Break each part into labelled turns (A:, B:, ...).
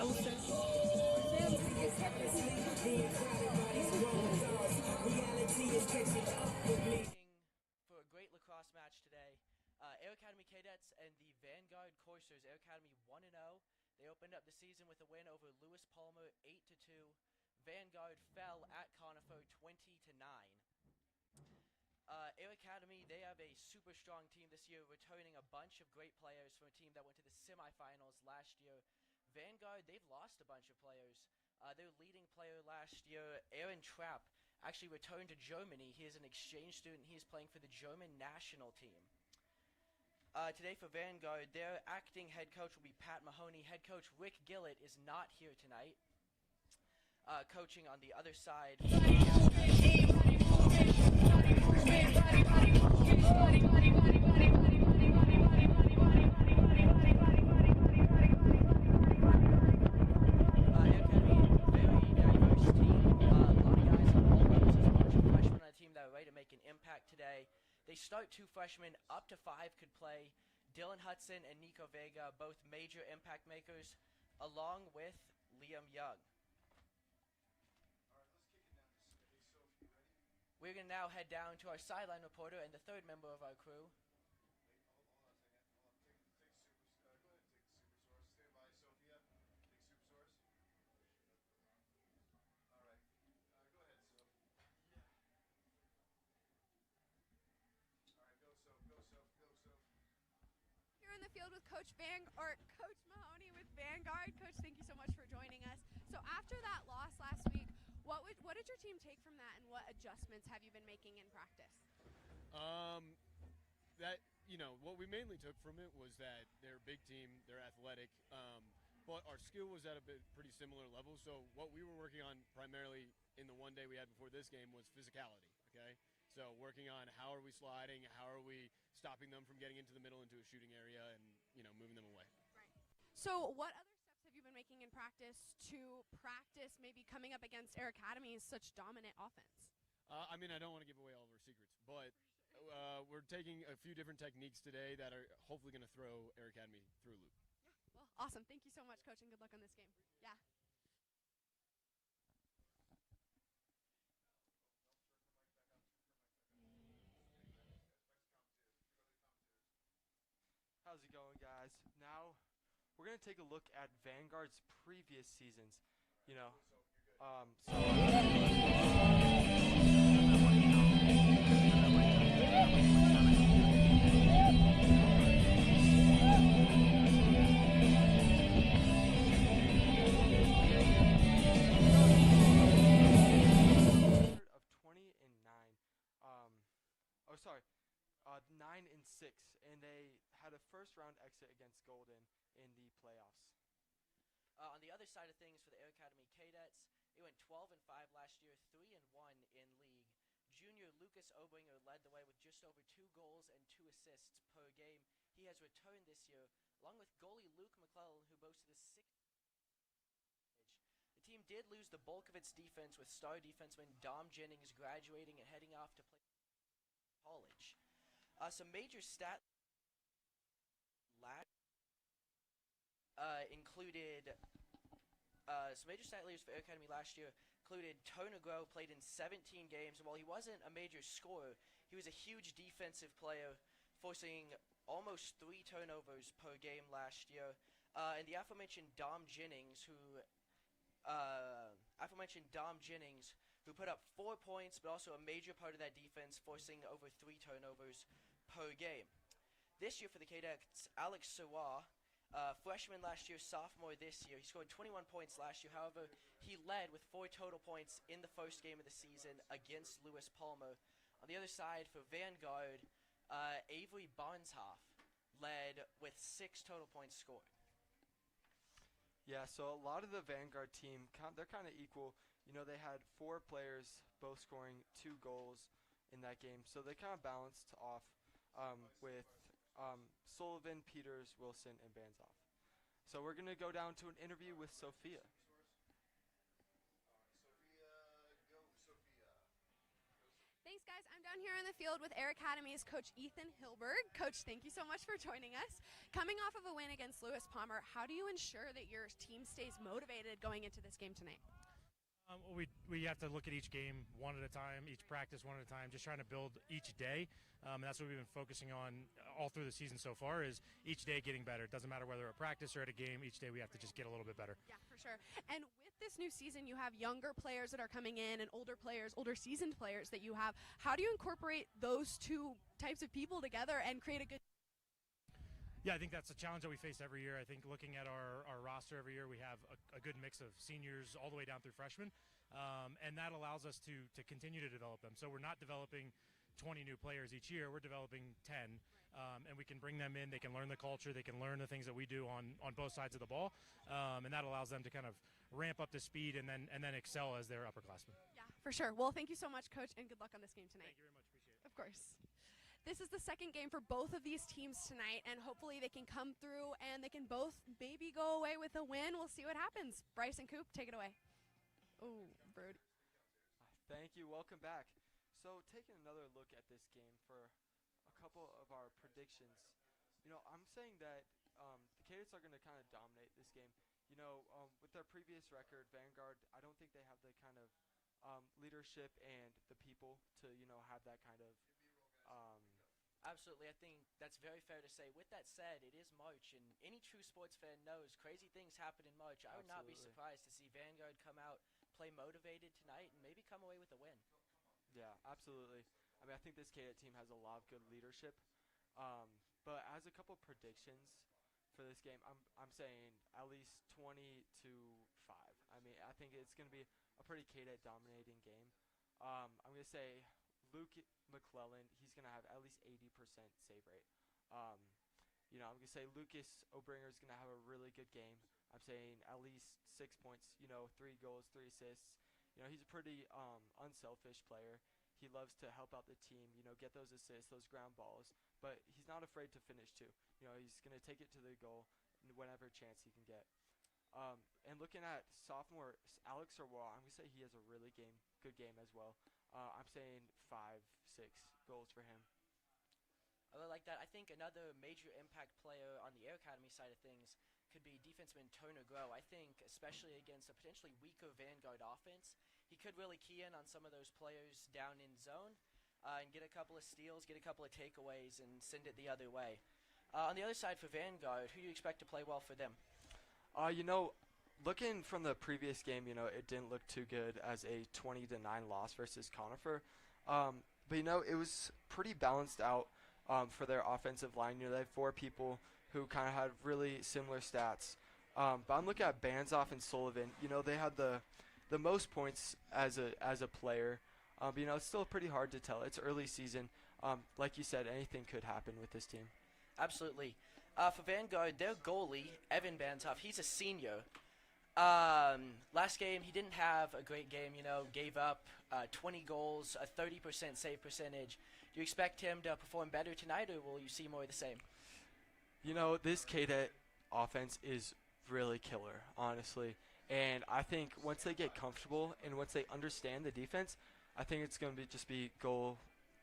A: For a great lacrosse match today. Air Academy Cadets and the Vanguard Coursers. Air Academy 1-0. They opened up the season with a win over Lewis Palmer 8-2. Vanguard fell at Conifer 20-9. Air Academy, they have a super strong team this year, returning a bunch of great players from a team that went to the semifinals last year. Vanguard, they've lost a bunch of players. Their leading player last year, Aaron Trapp, actually returned to Germany. He is an exchange student. He is playing for the German national team. Today for Vanguard, their acting head coach will be Pat Mahoney. Head coach Rick Gillett is not here tonight. Coaching on the other side. Today. They start 2 freshmen, up to 5 could play. Dylan Hudson and Nico Vega, both major impact makers, along with Liam Young. We're going to now head down to our sideline reporter and the third member of our crew.
B: In the field with Coach Mahoney with Vanguard. Coach, thank you so much for joining us. So after that loss last week, what did your team take from that, and what adjustments have you been making in practice?
C: What we mainly took from it was that they're a big team, they're athletic, but our skill was at a pretty similar level. So what we were working on primarily in the one day we had before this game was physicality. Okay. So working on how are we sliding, how are we stopping them from getting into the middle into a shooting area and, moving them away.
B: Right. So what other steps have you been making in practice to practice maybe coming up against Air Academy's such dominant offense?
C: I don't want to give away all of our secrets, but we're taking a few different techniques today that are hopefully going to throw Air Academy through a loop.
B: Yeah. Well, awesome. Thank you so much, Coach, and good luck on this game. Yeah.
D: How's it going, guys? Now we're gonna take a look at Vanguard's previous seasons. Of 20-9. 9-6, and they had a first-round exit against Golden in the playoffs.
A: On the other side of things for the Air Academy Cadets, they went 12-5 last year, 3-1 in league. Junior Lucas Obringer led the way with just over 2 goals and 2 assists per game. He has returned this year, along with goalie Luke McClellan, who boasted a 6. The team did lose the bulk of its defense, with star defenseman Dom Jennings graduating and heading off to play college. Some major stat leaders for Air Academy last year included Turner Grow, played in 17 games, and while he wasn't a major scorer, he was a huge defensive player, forcing almost 3 turnovers per game last year. And the aforementioned Dom Jennings, who put up 4 points, but also a major part of that defense, forcing over 3 turnovers per game. This year for the Cadets, Alex Sawar, freshman last year, sophomore this year. He scored 21 points last year. However, he led with 4 total points in the first game of the season against Lewis Palmer. On the other side for Vanguard, Avery Barnshoff led with 6 total points scored.
D: Yeah, so a lot of the Vanguard team, they're kind of equal. They had 4 players both scoring 2 goals in that game, so they kind of balanced off with Sullivan, Peters, Wilson, and Banzoff. So we're going to go down to an interview with Sophia.
B: Thanks, Thanks, guys. I'm down here in the field with Air Academy's Coach Ethan Hilberg. Coach, thank you so much for joining us. Coming off of a win against Lewis Palmer, how do you ensure that your team stays motivated going into this game tonight?
E: We have to look at each game one at a time, each practice one at a time, just trying to build each day. And that's what we've been focusing on all through the season so far, is each day getting better. It doesn't matter whether at practice or at a game, each day we have to just get a little bit better.
B: Yeah, for sure. And with this new season, you have younger players that are coming in and older players, older seasoned players that you have. How do you incorporate those two types of people together and create a good...
E: Yeah, I think that's a challenge that we face every year. I think looking at our roster every year, we have a good mix of seniors all the way down through freshmen, and that allows us to continue to develop them. So we're not developing 20 new players each year. We're developing 10, and we can bring them in. They can learn the culture. They can learn the things that we do on both sides of the ball, and that allows them to kind of ramp up to speed and then excel as their upperclassmen.
B: Yeah, for sure. Well, thank you so much, Coach, and good luck on this game tonight.
E: Thank you very much. Appreciate it.
B: Of course. This is the second game for both of these teams tonight, and hopefully they can come through and they can both maybe go away with a win. We'll see what happens. Bryce and Coop, take it away. Oh, Brody.
D: Thank you. Welcome back. So taking another look at this game for a couple of our predictions, I'm saying that the Kadets are going to kind of dominate this game. With their previous record, Vanguard, I don't think they have the kind of leadership and the people to, have that kind of
A: Absolutely, I think that's very fair to say. With that said, it is March, and any true sports fan knows crazy things happen in March. I would not be surprised to see Vanguard come out, play motivated tonight, and maybe come away with a win.
D: Yeah, absolutely. I mean, I think this Kadet team has a lot of good leadership. But as a couple predictions for this game, I'm saying at least 20-5. I mean, I think it's going to be a pretty Kadet dominating game. I'm going to say Luke McClellan, he's going to have at least 80% save rate. I'm going to say Lucas Obringer is going to have a really good game. I'm saying at least 6 points, 3 goals, 3 assists. He's a pretty unselfish player. He loves to help out the team, get those assists, those ground balls. But he's not afraid to finish, too. He's going to take it to the goal whenever chance he can get. And looking at sophomore Alex Roy, I'm going to say he has a really good game as well. I'm saying 5-6 goals for him.
A: I really like that. I think another major impact player on the Air Academy side of things could be defenseman Turner Grow. I think especially against a potentially weaker Vanguard offense, he could really key in on some of those players down in zone and get a couple of steals, get a couple of takeaways, and send it the other way. On the other side for Vanguard, who do you expect to play well for them?
D: Looking from the previous game, it didn't look too good as a 20-9 loss versus Conifer. But, it was pretty balanced out for their offensive line. They had 4 people who kind of had really similar stats. But I'm looking at Banzoff and Sullivan. They had the most points as a player. But, it's still pretty hard to tell. It's early season. Like you said, anything could happen with this team.
A: Absolutely. For Vanguard, their goalie, Evan Banzoff, he's a senior. Last game, he didn't have a great game, gave up 20 goals, a 30% save percentage. Do you expect him to perform better tonight, or will you see more of the same?
D: This Kadet offense is really killer, honestly. And I think once they get comfortable and once they understand the defense, I think it's going to just be goal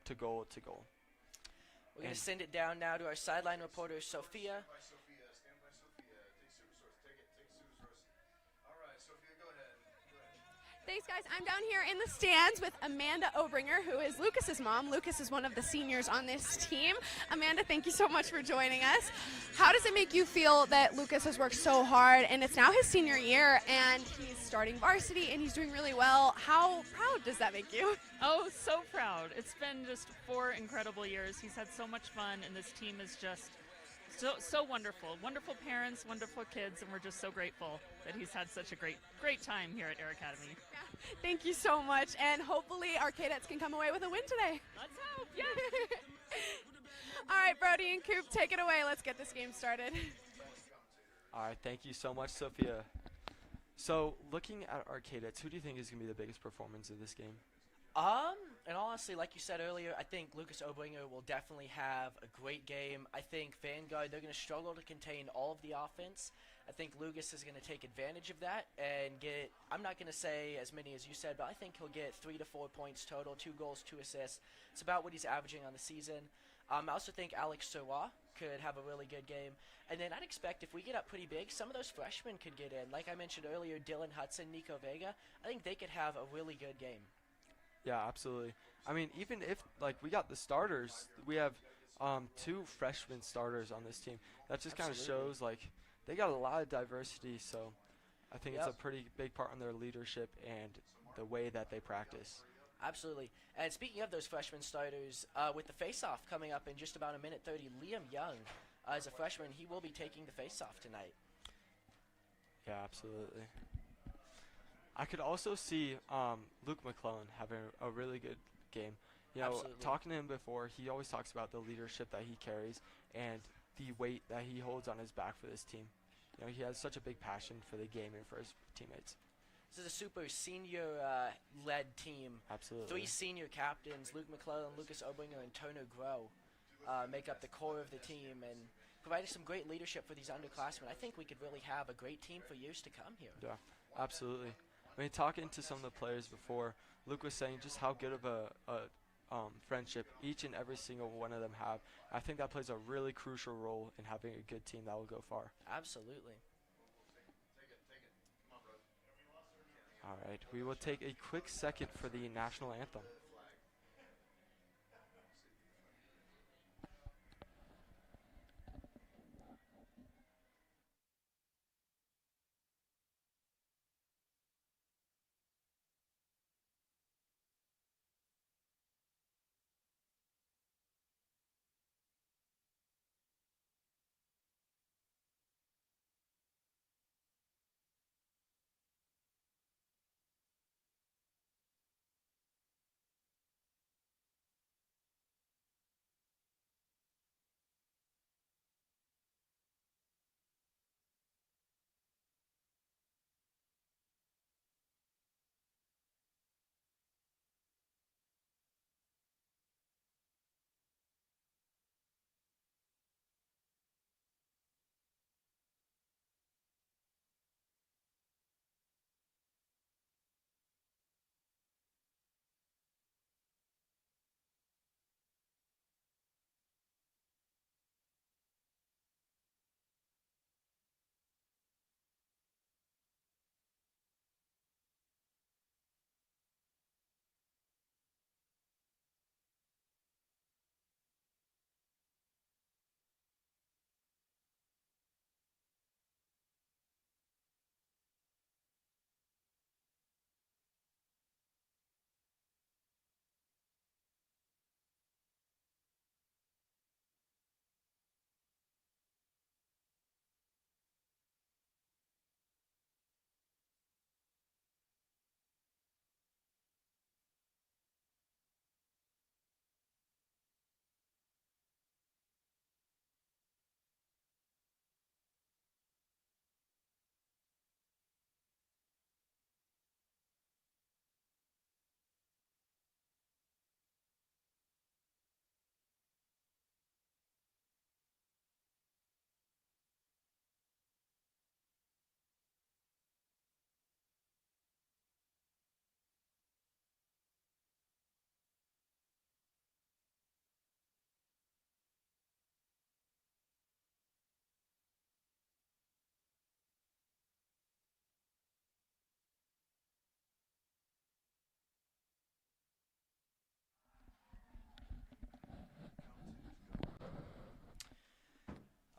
D: to goal to goal.
A: We're going to send it down now to our sideline reporter, Sophia.
B: Thanks, guys. I'm down here in the stands with Amanda Obringer, who is Lucas's mom. Lucas is one of the seniors on this team. Amanda, thank you so much for joining us. How does it make you feel that Lucas has worked so hard, and it's now his senior year, and he's starting varsity, and he's doing really well? How proud does that make you?
F: Oh, so proud. It's been just 4 incredible years. He's had so much fun, and this team is just so wonderful. Wonderful parents, wonderful kids, and we're just so grateful that he's had such a great time here at Air Academy.
B: Yeah. Thank you so much, and hopefully our Kadets can come away with a win today.
F: Let's hope, yeah.
B: All right, Brody and Coop, take it away. Let's get this game started.
D: All right, thank you so much, Sophia. So looking at our Kadets, who do you think is going to be the biggest performance of this game?
A: And honestly, like you said earlier, I think Lucas Obringer will definitely have a great game. I think Vanguard, they're going to struggle to contain all of the offense. I think Lucas is going to take advantage of that and get, I'm not going to say as many as you said, but I think he'll get 3 to 4 points total, 2 goals, 2 assists. It's about what he's averaging on the season. I also think Alex Sirwa could have a really good game. And then I'd expect if we get up pretty big, some of those freshmen could get in. Like I mentioned earlier, Dylan Hudson, Nico Vega, I think they could have a really good game.
D: Yeah, absolutely. I mean, even if like we got the starters, we have 2 freshman starters on this team. That just kind of shows like they got a lot of diversity. So I think it's a pretty big part on their leadership and the way that they practice.
A: Absolutely. And speaking of those freshman starters, with the face-off coming up in just about a minute 30, Liam Young, as a freshman, he will be taking the face-off tonight.
D: Yeah, absolutely. I could also see Luke McClellan having a really good game. You know,
A: Absolutely.
D: talking to him before, he always talks about the leadership that he carries and the weight that he holds on his back for this team. You know, he has such a big passion for the game and for his teammates.
A: This is a super senior-led team.
D: Absolutely.
A: 3 senior captains, Luke McClellan, Lucas Obringer, and Tono Groh, make up the core of the team and providing some great leadership for these underclassmen. I think we could really have a great team for years to come here.
D: Yeah, absolutely. I mean, talking to some of the players before, Luke was saying just how good of a friendship each and every single one of them have. I think that plays a really crucial role in having a good team that will go far.
A: Absolutely.
D: All right, we will take a quick second for the national anthem.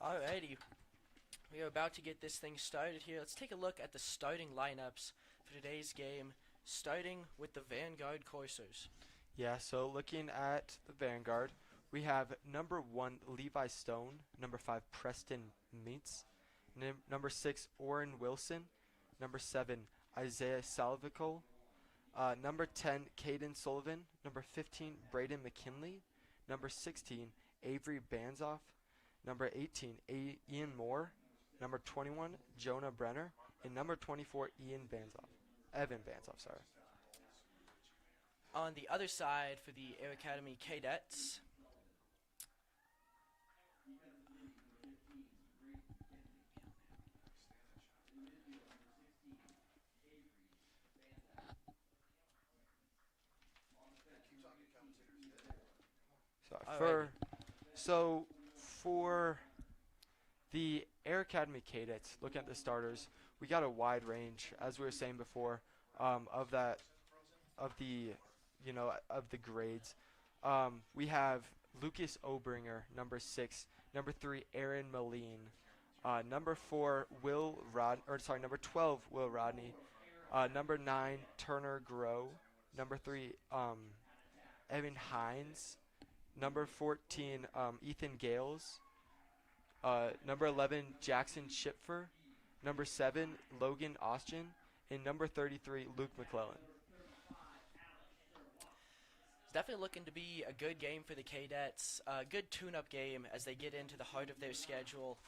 A: Alrighty. We are about to get this thing started here. Let's take a look at the starting lineups for today's game, starting with the Vanguard Coursers.
D: Yeah, so looking at the Vanguard, we have number 1, Levi Stone, number 5, Preston Meets, number 6, Oren Wilson, number 7, Isaiah Salvico, number 10, Caden Sullivan, number 15, Braden McKinley, number 16, Avery Banzoff, number 18, Ian Moore, number 21, Jonah Brenner, and number 24, Evan Banzoff, sorry.
A: On the other side for the Air Academy Cadets,
D: So for the Air Academy Cadets, looking at the starters, we got a wide range, as we were saying before, of the grades. We have Lucas Obringer, number 6, number 3 Aaron Moline, number 12 Will Rodney, number 9 Turner Grow, number 3 Evan Hines, number 14 Ethan Gales, number 11 Jackson Schipfer, number 7 Logan Austin, and number 33 Luke McClellan.
A: It's definitely looking to be a good game for the Cadets, a good tune-up game as they get into the heart of their schedule.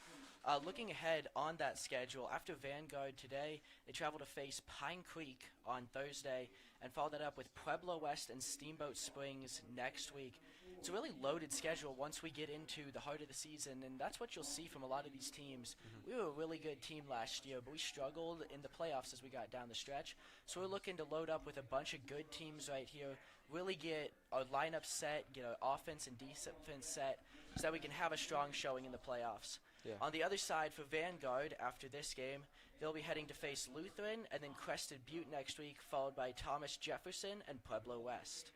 A: Looking ahead on that schedule, after Vanguard today, they travel to face Pine Creek on Thursday and follow that up with Pueblo West and Steamboat Springs next week. It's a really loaded schedule once we get into the heart of the season, and that's what you'll see from a lot of these teams. We were a really good team last year, but we struggled in the playoffs as we got down the stretch. So we're looking to load up with a bunch of good teams right here, really get our lineup set, get our offense and defense set, so that we can have a strong showing in the playoffs.
D: Yeah.
A: On the other side, for Vanguard, after this game, they'll be heading to face Lutheran and then Crested Butte next week, followed by Thomas Jefferson and Pueblo West.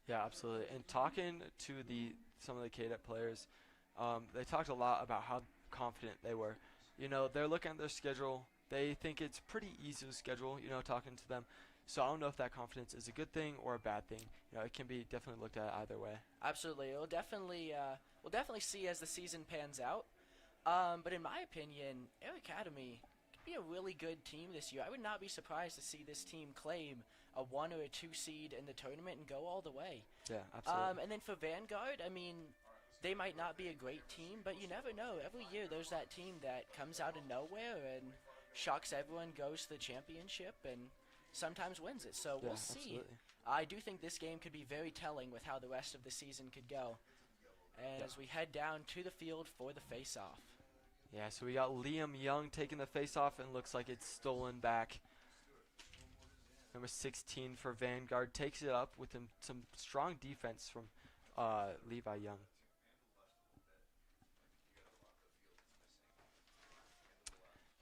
D: Yeah, absolutely. And talking to some of the Cadet players, they talked a lot about how confident they were. You know, they're looking at their schedule. They think it's pretty easy to schedule, talking to them. So I don't know if that confidence is a good thing or a bad thing. It can be definitely looked at either way.
A: Absolutely. We'll definitely see as the season pans out. But in my opinion, Air Academy could be a really good team this year. I would not be surprised to see this team claim a 1 or a 2 seed in the tournament and go all the way.
D: Yeah, absolutely.
A: And then for Vanguard, I mean, they might not be a great team, but you never know. Every year there's that team that comes out of nowhere and shocks everyone, goes to the championship, and sometimes wins it. So we'll see.
D: Absolutely.
A: I do think this game could be very telling with how the rest of the season could go. And as we head down to the field for the face-off.
D: Yeah, so we got Liam Young taking the face-off, and looks like it's stolen back. Number 16 for Vanguard takes it up with some strong defense from Levi Young.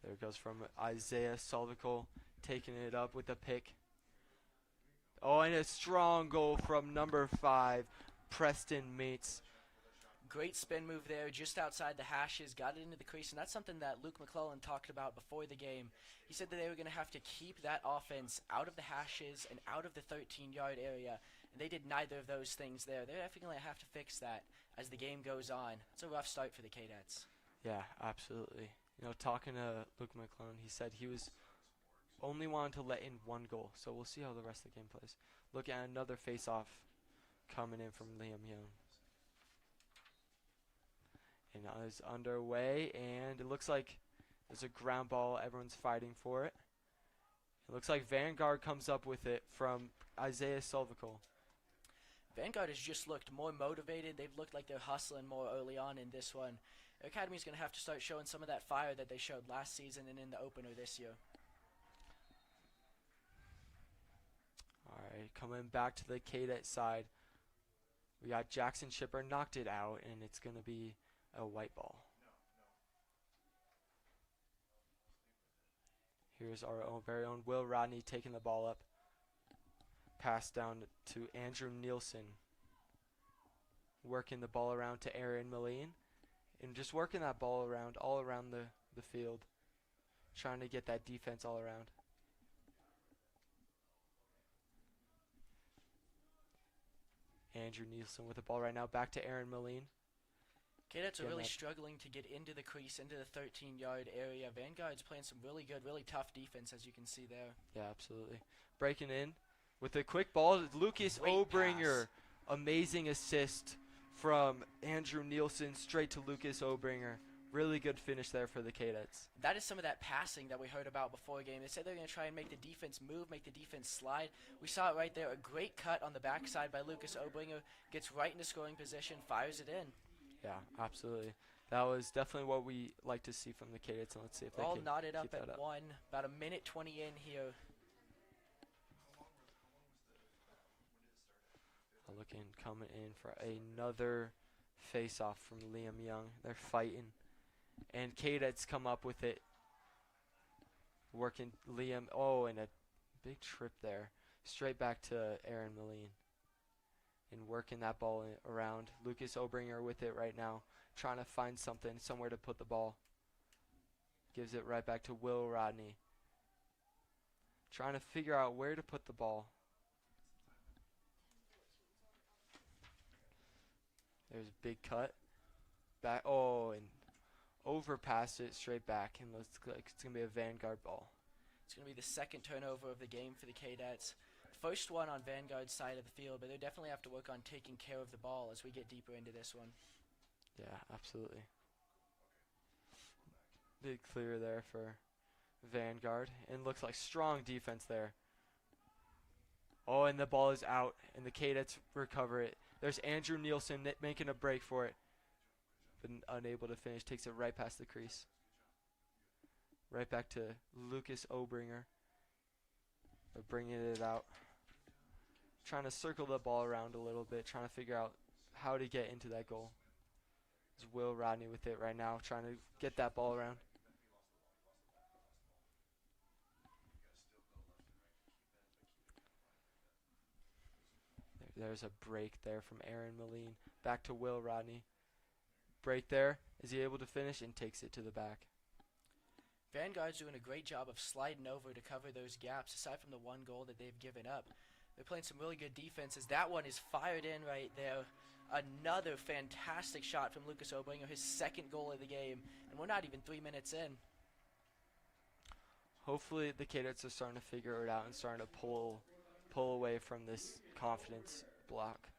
D: There it goes from Isaiah Solvical, taking it up with a pick. Oh, and a strong goal from number 5, Preston Mates.
A: Great spin move there, just outside the hashes, got it into the crease, and that's something that Luke McClellan talked about before the game. He said that they were going to have to keep that offense out of the hashes and out of the 13-yard area, and they did neither of those things there. They're definitely going to have to fix that as the game goes on. It's a rough start for the Cadets.
D: Yeah, absolutely. Talking to Luke McClellan, he said he was only wanting to let in 1 goal, so we'll see how the rest of the game plays. Look at another face-off coming in from Liam Young. And now it's underway, and it looks like there's a ground ball. Everyone's fighting for it. It looks like Vanguard comes up with it from Isaiah Solvical.
A: Vanguard has just looked more motivated. They've looked like they're hustling more early on in this one. Their Academy's going to have to start showing some of that fire that they showed last season and in the opener this year.
D: All right, coming back to the Cadet side, we got Jackson Schipper knocked it out, and it's going to be a white ball. Here's our very own Will Rodney taking the ball up. Pass down to Andrew Nielsen. Working the ball around to Aaron Moline. And just working that ball around, all around the field. Trying to get that defense all around. Andrew Nielsen with the ball right now. Back to Aaron Moline.
A: Cadets are really struggling to get into the crease, into the 13-yard area. Vanguard's playing some really good, really tough defense, as you can see there.
D: Yeah, absolutely. Breaking in with a quick ball, Lucas Obringer. Amazing assist from Andrew Nielsen straight to Lucas Obringer. really good finish there for the Cadets.
A: That is some of that passing that we heard about before the game. They said they're going to try and make the defense move, make the defense slide. We saw it right there. A great cut on the backside by Lucas Obringer. Gets right into scoring position, fires it in.
D: Yeah, absolutely. That was definitely what we like to see from the Cadets, and let's see if they
A: All
D: can
A: knotted up
D: keep that
A: at
D: up.
A: one. About a minute 20 in here.
D: Looking, coming in for another face-off from Liam Young. They're fighting. And Cadets come up with it. Working Liam. Oh, and a big trip there. Straight back to Aaron Moline. And working that ball around. Lucas Obringer with it right now. Trying to find something, somewhere to put the ball. Gives it right back to Will Rodney. Trying to figure out where to put the ball. There's a big cut. Back. Oh, and overpassed it straight back. And looks like it's going to be a Vanguard ball.
A: It's going to be the second turnover of the game for the Cadets. First one on Vanguard's side of the field, but they definitely have to work on taking care of the ball as we get deeper into this one.
D: Yeah, absolutely. Big clear there for Vanguard. And looks like strong defense there. Oh, and the ball is out. And the Cadets recover it. There's Andrew Nielsen making a break for it. But unable to finish. Takes it right past the crease. Right back to Lucas Obringer. They're bringing it out. Trying to circle the ball around a little bit. Trying to figure out how to get into that goal. There's Will Rodney with it right now. Trying to get that ball around. There's a break there from Aaron Moline. Back to Will Rodney. Break there. Is he able to finish? And takes it to the back.
A: Vanguard's doing a great job of sliding over to cover those gaps, aside from the one goal that they've given up. They're playing some really good defenses. That one is fired in right there. Another fantastic shot from Lucas Obringer, his second goal of the game. And we're not even 3 minutes in.
D: Hopefully the Cadets are starting to figure it out and starting to pull away from this confidence block.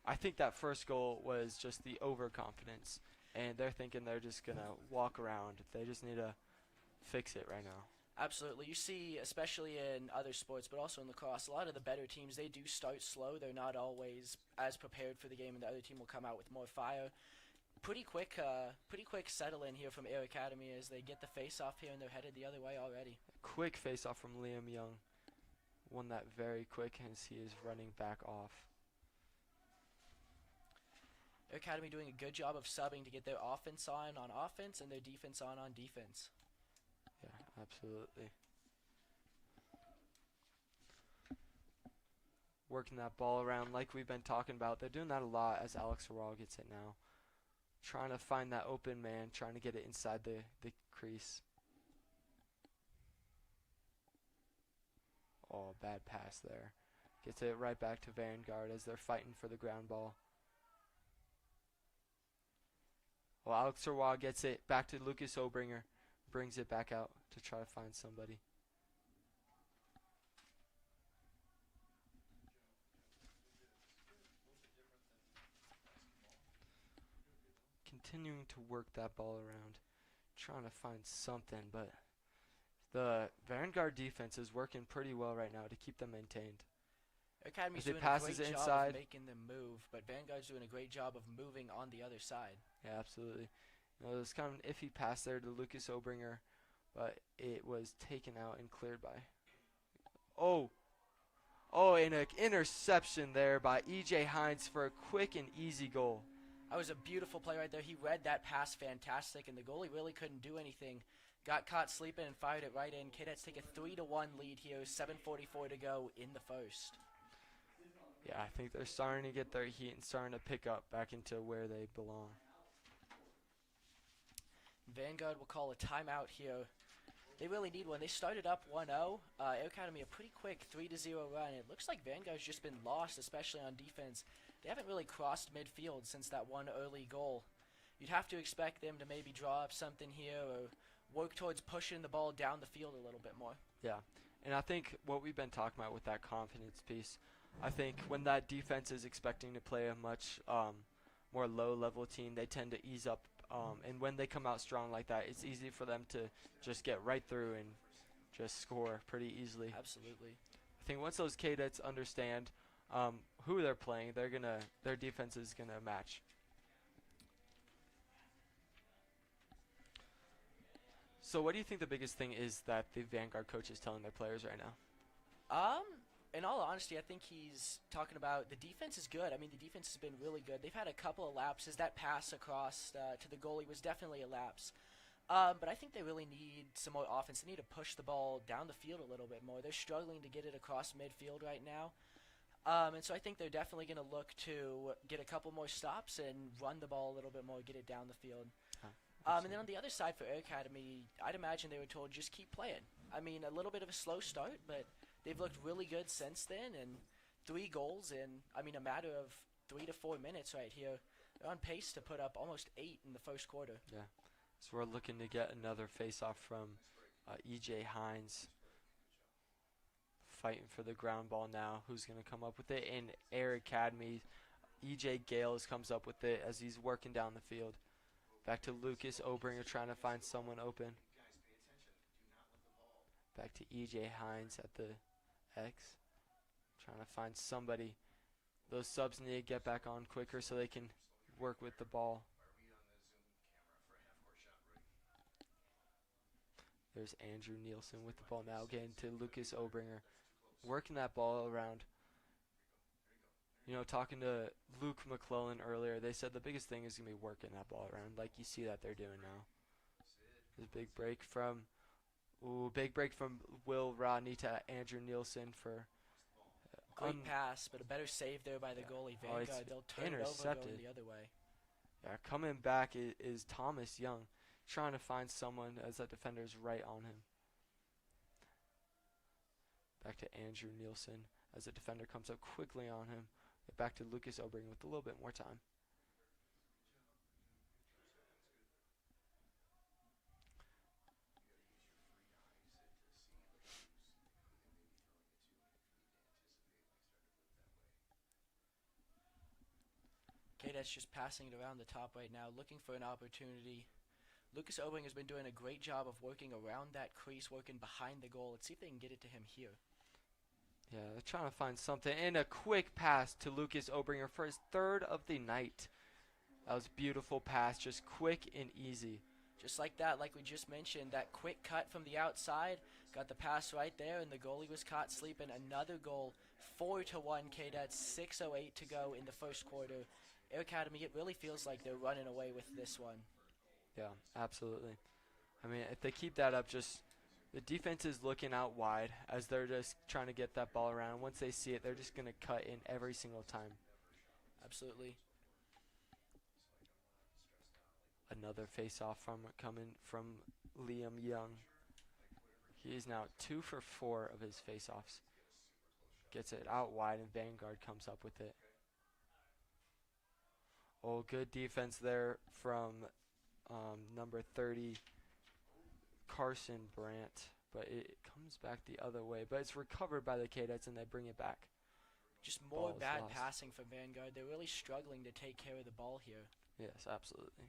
D: I think that first goal was just the overconfidence, and they're thinking they're just going to walk around. They just need to fix it right now.
A: Absolutely. You see, especially in other sports, but also in lacrosse, a lot of the better teams, they do start slow. They're not always as prepared for the game, and the other team will come out with more fire. Pretty quick settle in here from Air Academy as they get the face-off here, and they're headed the other way already.
D: Quick face-off from Liam Young. Won that very quick as he is running back off.
A: Air Academy doing a good job of subbing to get their offense on offense and their defense on defense.
D: Yeah, absolutely. Working that ball around like we've been talking about. They're doing that a lot as Alex Sorrell gets it now. Trying to find that open man, trying to get it inside the crease. Oh, bad pass there. Gets it right back to Vanguard as they're fighting for the ground ball. Well, Alex Sorrell gets it back to Lucas Obringer. Brings it back out to try to find somebody. Continuing to work that ball around. Trying to find something, but the Vanguard defense is working pretty well right now to keep them maintained.
A: Academy's
D: As it
A: doing a
D: passes
A: great
D: it
A: job
D: inside.
A: of making them move, but Vanguard's doing a great job of moving on the other side.
D: Yeah, absolutely. It was kind of an iffy pass there to Lucas Obringer, but it was taken out and cleared by. Oh, and an interception there by E.J. Hines for a quick and easy goal.
A: That was a beautiful play right there. He read that pass fantastic, and the goalie really couldn't do anything. Got caught sleeping and fired it right in. Cadets take a 3-1 lead here. 7:44 to go in the first.
D: Yeah, I think they're starting to get their heat and starting to pick up back into where they belong.
A: Vanguard will call a timeout here. They really need one. They started up 1-0. Air Academy a pretty quick 3-0 run. It looks like Vanguard's just been lost, especially on defense. They haven't really crossed midfield since that one early goal. You'd have to expect them to maybe draw up something here or work towards pushing the ball down the field a little bit more.
D: Yeah, and I think what we've been talking about with that confidence piece, I think when that defense is expecting to play a much more low-level team, they tend to ease up. And when they come out strong like that, it's easy for them to just get right through and just score pretty easily.
A: Absolutely.
D: I think once those Cadets understand who they're playing, their defense is gonna match. So what do you think the biggest thing is that the Vanguard coach is telling their players right now?
A: In all honesty, I think he's talking about the defense is good. I mean, the defense has been really good. They've had a couple of lapses. That pass across to the goalie was definitely a lapse. But I think they really need some more offense. They need to push the ball down the field a little bit more. They're struggling to get it across midfield right now. And so I think they're definitely going to look to get a couple more stops and run the ball a little bit more, get it down the field. And then on the other side for Air Academy, I'd imagine they were told just keep playing. I mean, a little bit of a slow start, but they've looked really good since then. And 3 goals in, a matter of 3 to 4 minutes right here. They're on pace to put up almost 8 in the first quarter.
D: Yeah. So we're looking to get another face-off from E.J. Hines. Fighting for the ground ball now. Who's going to come up with it? In Air Academy, E.J. Gales comes up with it as he's working down the field. Back to Lucas Obringer trying to find someone open. Back to E.J. Hines at the X. Trying to find somebody. Those subs need to get back on quicker so they can work with the ball. There's Andrew Nielsen with the ball now, getting to Lucas Obringer. Working that ball around. You know, talking to Luke McClellan earlier, they said the biggest thing is going to be working that ball around, like you see that they're doing now. There's a big break from Will Rodney to Andrew Nielsen for
A: great pass, but a better save there by the goalie. Vanguard, they'll turn it over going the other way.
D: Yeah, coming back is Thomas Young, trying to find someone as that defender's right on him. Back to Andrew Nielsen as the defender comes up quickly on him. Back to Lucas Obringer with a little bit more time.
A: Kadet's just passing it around the top right now, looking for an opportunity. Lucas Obringer has been doing a great job of working around that crease, working behind the goal. Let's see if they can get it to him here.
D: Yeah, they're trying to find something. And a quick pass to Lucas Obringer for his 3rd of the night. That was a beautiful pass, just quick and easy.
A: Just like that, like we just mentioned, that quick cut from the outside, got the pass right there, and the goalie was caught sleeping. Another goal, 4-1 Cadets, 6:08 to go in the first quarter. Air Academy, it really feels like they're running away with this one.
D: Yeah, absolutely. I mean, if they keep that up, just the defense is looking out wide as they're just trying to get that ball around. Once they see it, they're just going to cut in every single time.
A: Absolutely.
D: Another face-off coming from Liam Young. He is now 2 for 4 of his face-offs. Gets it out wide, and Vanguard comes up with it. Oh, good defense there from number 30, Carson Brandt. But it comes back the other way. But it's recovered by the Cadets, and they bring it back.
A: Just more
D: Ball is
A: bad
D: lost.
A: passing from Vanguard. They're really struggling to take care of the ball here.
D: Yes, absolutely.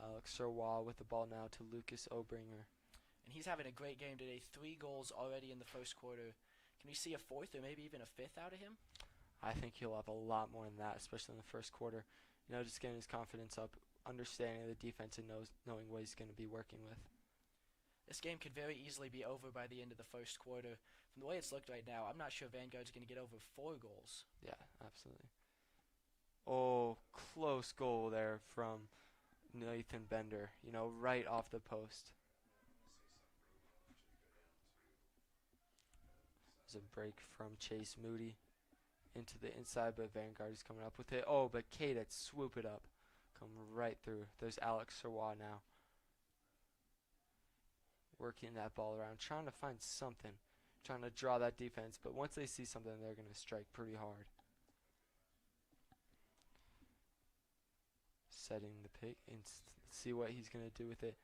D: Alex Serwal with the ball now to Lucas Obringer.
A: And he's having a great game today. 3 goals already in the first quarter. Can we see a 4th or maybe even a 5th out of him?
D: I think he'll have a lot more than that, especially in the first quarter. You know, just getting his confidence up, understanding the defense and knowing what he's going to be working with.
A: This game could very easily be over by the end of the first quarter. From the way it's looked right now, I'm not sure Vanguard's going to get over 4 goals.
D: Yeah, absolutely. Oh, close goal there from Nathan Bender, you know, right off the post. There's a break from Chase Moody into the inside, but Vanguard is coming up with it. Oh, but Kadet swoop it up. Come right through. There's Alex Serwa now. Working that ball around, trying to find something. Trying to draw that defense, but once they see something, they're going to strike pretty hard. Setting the pick and see what he's going to do with it.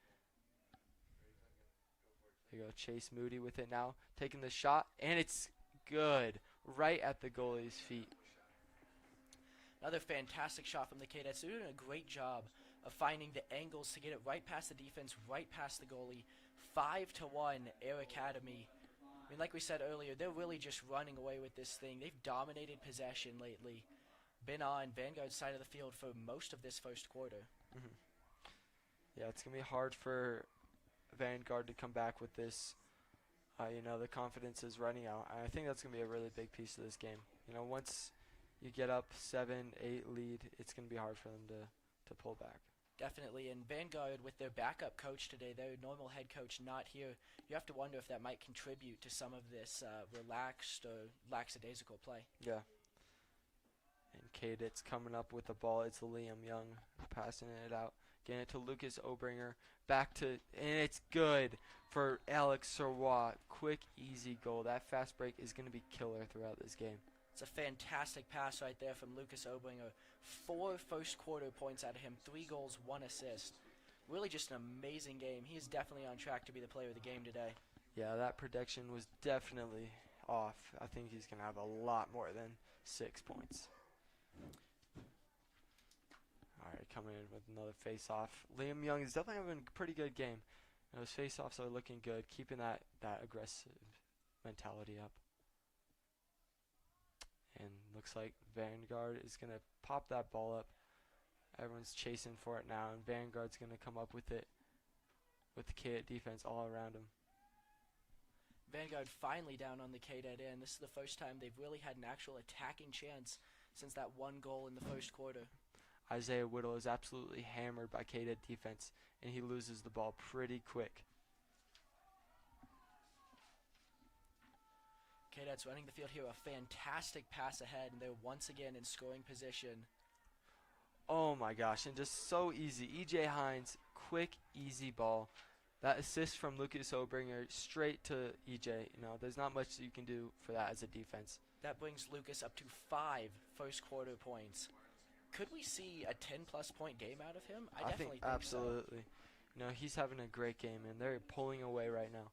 D: There you go, Chase Moody with it now. Taking the shot, and it's good. Right at the goalie's feet.
A: Another fantastic shot from the Cadets. They're doing a great job of finding the angles to get it right past the defense, right past the goalie. 5-1 Air Academy. I mean, like we said earlier, they're really just running away with this thing. They've dominated possession lately. Been on Vanguard's side of the field for most of this first quarter.
D: Mm-hmm. Yeah, it's going to be hard for Vanguard to come back with this. The confidence is running out. I think that's going to be a really big piece of this game. Once you get up 7-8 lead, it's going to be hard for them to pull back.
A: Definitely, and Vanguard with their backup coach today, their normal head coach not here, you have to wonder if that might contribute to some of this relaxed or lackadaisical play.
D: Yeah. And Kadet's coming up with the ball. It's Liam Young passing it out. Getting it to Lucas Obringer. And it's good for Alex Serwa. Quick, easy goal. That fast break is going to be killer throughout this game.
A: It's a fantastic pass right there from Lucas Obringer. 4 first quarter points out of him, 3 goals, 1 assist. Really just an amazing game. He is definitely on track to be the player of the game today.
D: Yeah, that prediction was definitely off. I think he's going to have a lot more than 6 points. All right, coming in with another face-off. Liam Young is definitely having a pretty good game. Those face-offs are looking good, keeping that aggressive mentality up. And looks like Vanguard is going to pop that ball up. Everyone's chasing for it now, and Vanguard's going to come up with it with the Kadet defense all around him.
A: Vanguard finally down on the Kadet end. This is the first time they've really had an actual attacking chance since that 1 goal in the first quarter.
D: Isaiah Whittle is absolutely hammered by Kadet defense, and he loses the ball pretty quick.
A: Kadet's running the field here. A fantastic pass ahead, and they're once again in scoring position.
D: Oh my gosh, and just so easy. E.J. Hines, quick, easy ball. That assist from Lucas Obringer straight to E.J. There's not much that you can do for that as a defense.
A: That brings Lucas up to 5 first quarter points. Could we see a 10-plus point game out of him? I definitely think
D: absolutely.
A: So.
D: He's having a great game, and they're pulling away right now.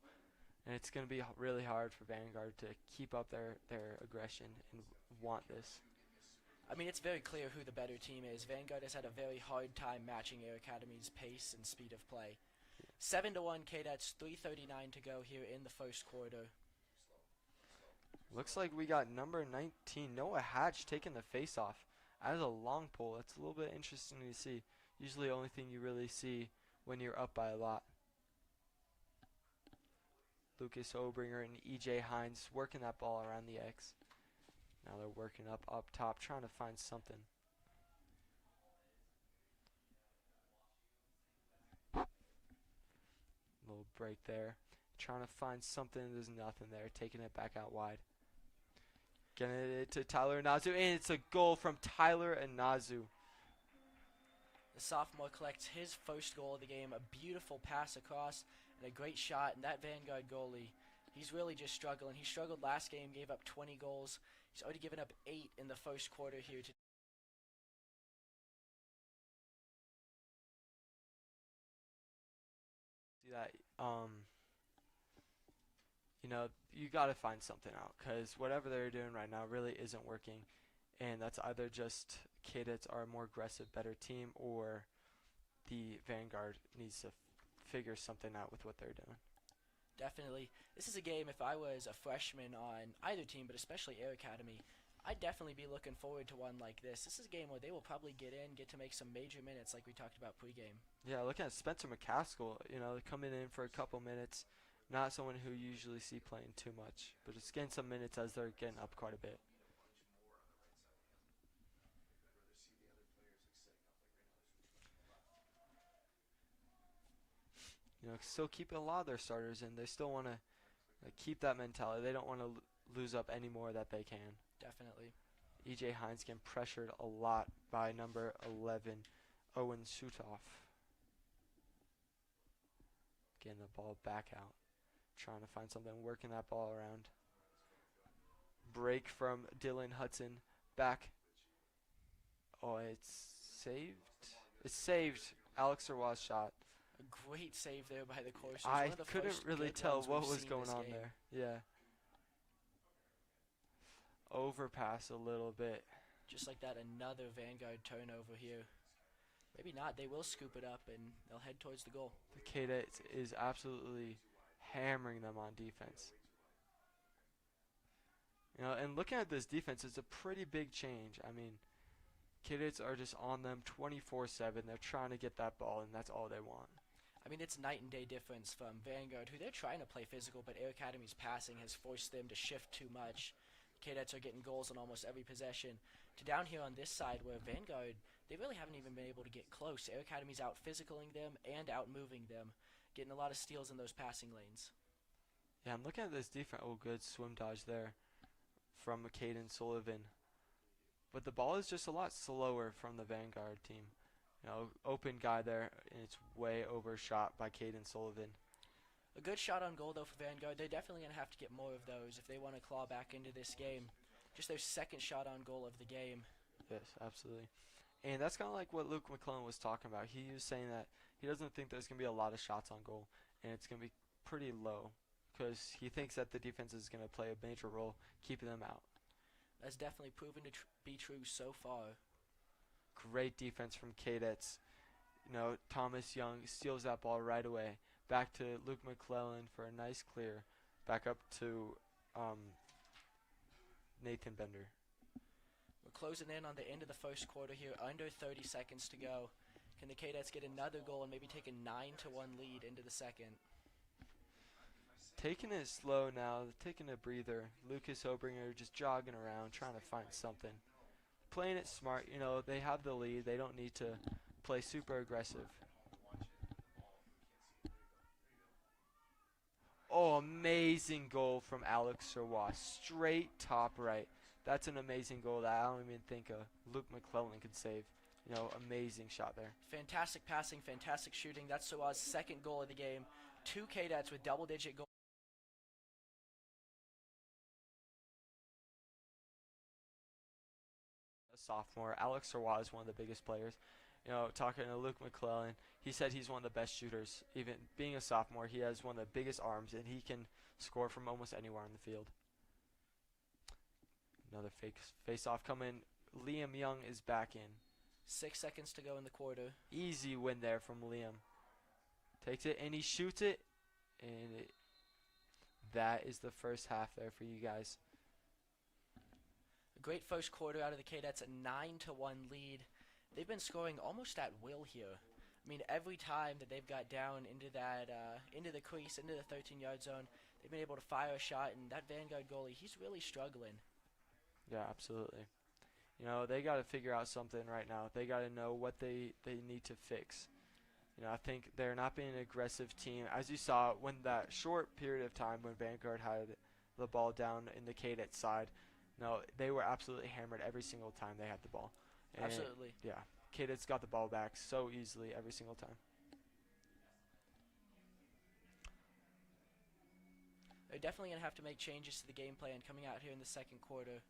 D: And it's going to be really hard for Vanguard to keep up their aggression and want this.
A: I mean, it's very clear who the better team is. Vanguard has had a very hard time matching Air Academy's pace and speed of play. 7-1 Kadets, 3:39 to go here in the first quarter.
D: Looks like we got number 19, Noah Hatch, taking the face-off. As a long pull, that's a little bit interesting to see. Usually the only thing you really see when you're up by a lot. Lucas Obringer and E.J. Hines working that ball around the X. Now they're working up top, trying to find something. Little break there. Trying to find something. There's nothing there. Taking it back out wide. Getting it to Tyler Nazu, and it's a goal from Tyler and Nazu.
A: The sophomore collects his first goal of the game. A beautiful pass across and a great shot. And that Vanguard goalie, he's really just struggling. He struggled last game, gave up 20 goals. He's already given up 8 in the first quarter here today.
D: See that? You got to find something out, because whatever they're doing right now really isn't working. And that's either just Kadets are a more aggressive, better team, or the Vanguard needs to figure something out with what they're doing.
A: Definitely. This is a game, if I was a freshman on either team, but especially Air Academy, I'd definitely be looking forward to one like this. This is a game where they will probably get to make some major minutes like we talked about pregame.
D: Yeah, looking at Spencer McCaskill, coming in for a couple minutes. Not someone who you usually see playing too much, but just getting some minutes as they're getting up quite a bit. Still keeping a lot of their starters in. They still want to keep that mentality. They don't want to lose up any more that they can.
A: Definitely.
D: E.J. Hines getting pressured a lot by number 11, Owen Sutoff. Getting the ball back out. Trying to find something, working that ball around. Break from Dylan Hudson. Back. Oh, it's saved? It's saved. Alex Serwa's shot.
A: A great save there by the Coursers.
D: I couldn't really tell what was going on there. Yeah. overpass a little bit.
A: Just like that, another Vanguard turnover here. Maybe not. They will scoop it up, and they'll head towards the goal.
D: The Kadet is absolutely hammering them on defense. You know, and looking at this defense, it's a pretty big change. I mean, Kadets are just on them 24/7. They're trying to get that ball, and that's all they want.
A: I mean, it's night and day difference from Vanguard, who they're trying to play physical, but Air Academy's passing has forced them to shift too much. Cadets are getting goals on almost every possession. To down here on this side, where Vanguard, they really haven't even been able to get close. Air Academy's out physicaling them and out moving them, getting a lot of steals in those passing lanes.
D: Yeah, I'm looking at this defense. Oh, good swim dodge there from Caden Sullivan. But the ball is just a lot slower from the Vanguard team. You know, open guy there, and it's way overshot by Caden Sullivan.
A: A good shot on goal, though, for Vanguard. They're definitely going to have to get more of those if they want to claw back into this game. Just their second shot on goal of the game.
D: Yes, absolutely. And that's kind of like what Luke McClellan was talking about. He was saying that he doesn't think there's going to be a lot of shots on goal, and it's going to be pretty low because he thinks that the defense is going to play a major role keeping them out.
A: That's definitely proven to be true so far.
D: Great defense from Cadets. You know, Thomas Young steals that ball right away. Back to Luke McClellan for a nice clear. Back up to Nathan Bender.
A: We're closing in on the end of the first quarter here, under 30 seconds to go. Can the Cadets get another goal and maybe take a 9-1 lead into the second?
D: Taking it slow now, taking a breather. Lucas Obringer just jogging around, trying to find something. Playing it smart, you know, they have the lead. They don't need to play super aggressive. Oh, amazing goal from Alex Serwa. Straight top right. That's an amazing goal that I don't even think Luke McClellan could save. You know, amazing shot there.
A: Fantastic passing, fantastic shooting. That's Serwa's second goal of the game. 2 Cadets with double-digit goals.
D: Sophomore. Alex Serwa is one of the biggest players. You know, talking to Luke McClellan, he said he's one of the best shooters. Even being a sophomore, he has one of the biggest arms, and he can score from almost anywhere on the field. Another face-off coming. Liam Young is back in.
A: 6 seconds to go in the quarter.
D: Easy win there from Liam. Takes it, and he shoots it. And that is the first half there for you guys.
A: A great first quarter out of the Cadets, a 9-1 lead. They've been scoring almost at will here. I mean, every time that they've got down into that, into the crease, into the 13-yard zone, they've been able to fire a shot, and that Vanguard goalie, he's really struggling.
D: Yeah, absolutely. You know, they got to figure out something right now. They got to know what they need to fix. You know, I think they're not being an aggressive team. As you saw, when that short period of time when Vanguard had the ball down in the Cadet side, no, they were absolutely hammered every single time they had the ball. And
A: Absolutely.
D: Yeah, Cadets got the ball back so easily every single time.
A: They're definitely going to have to make changes to the game plan coming out here in the second quarter.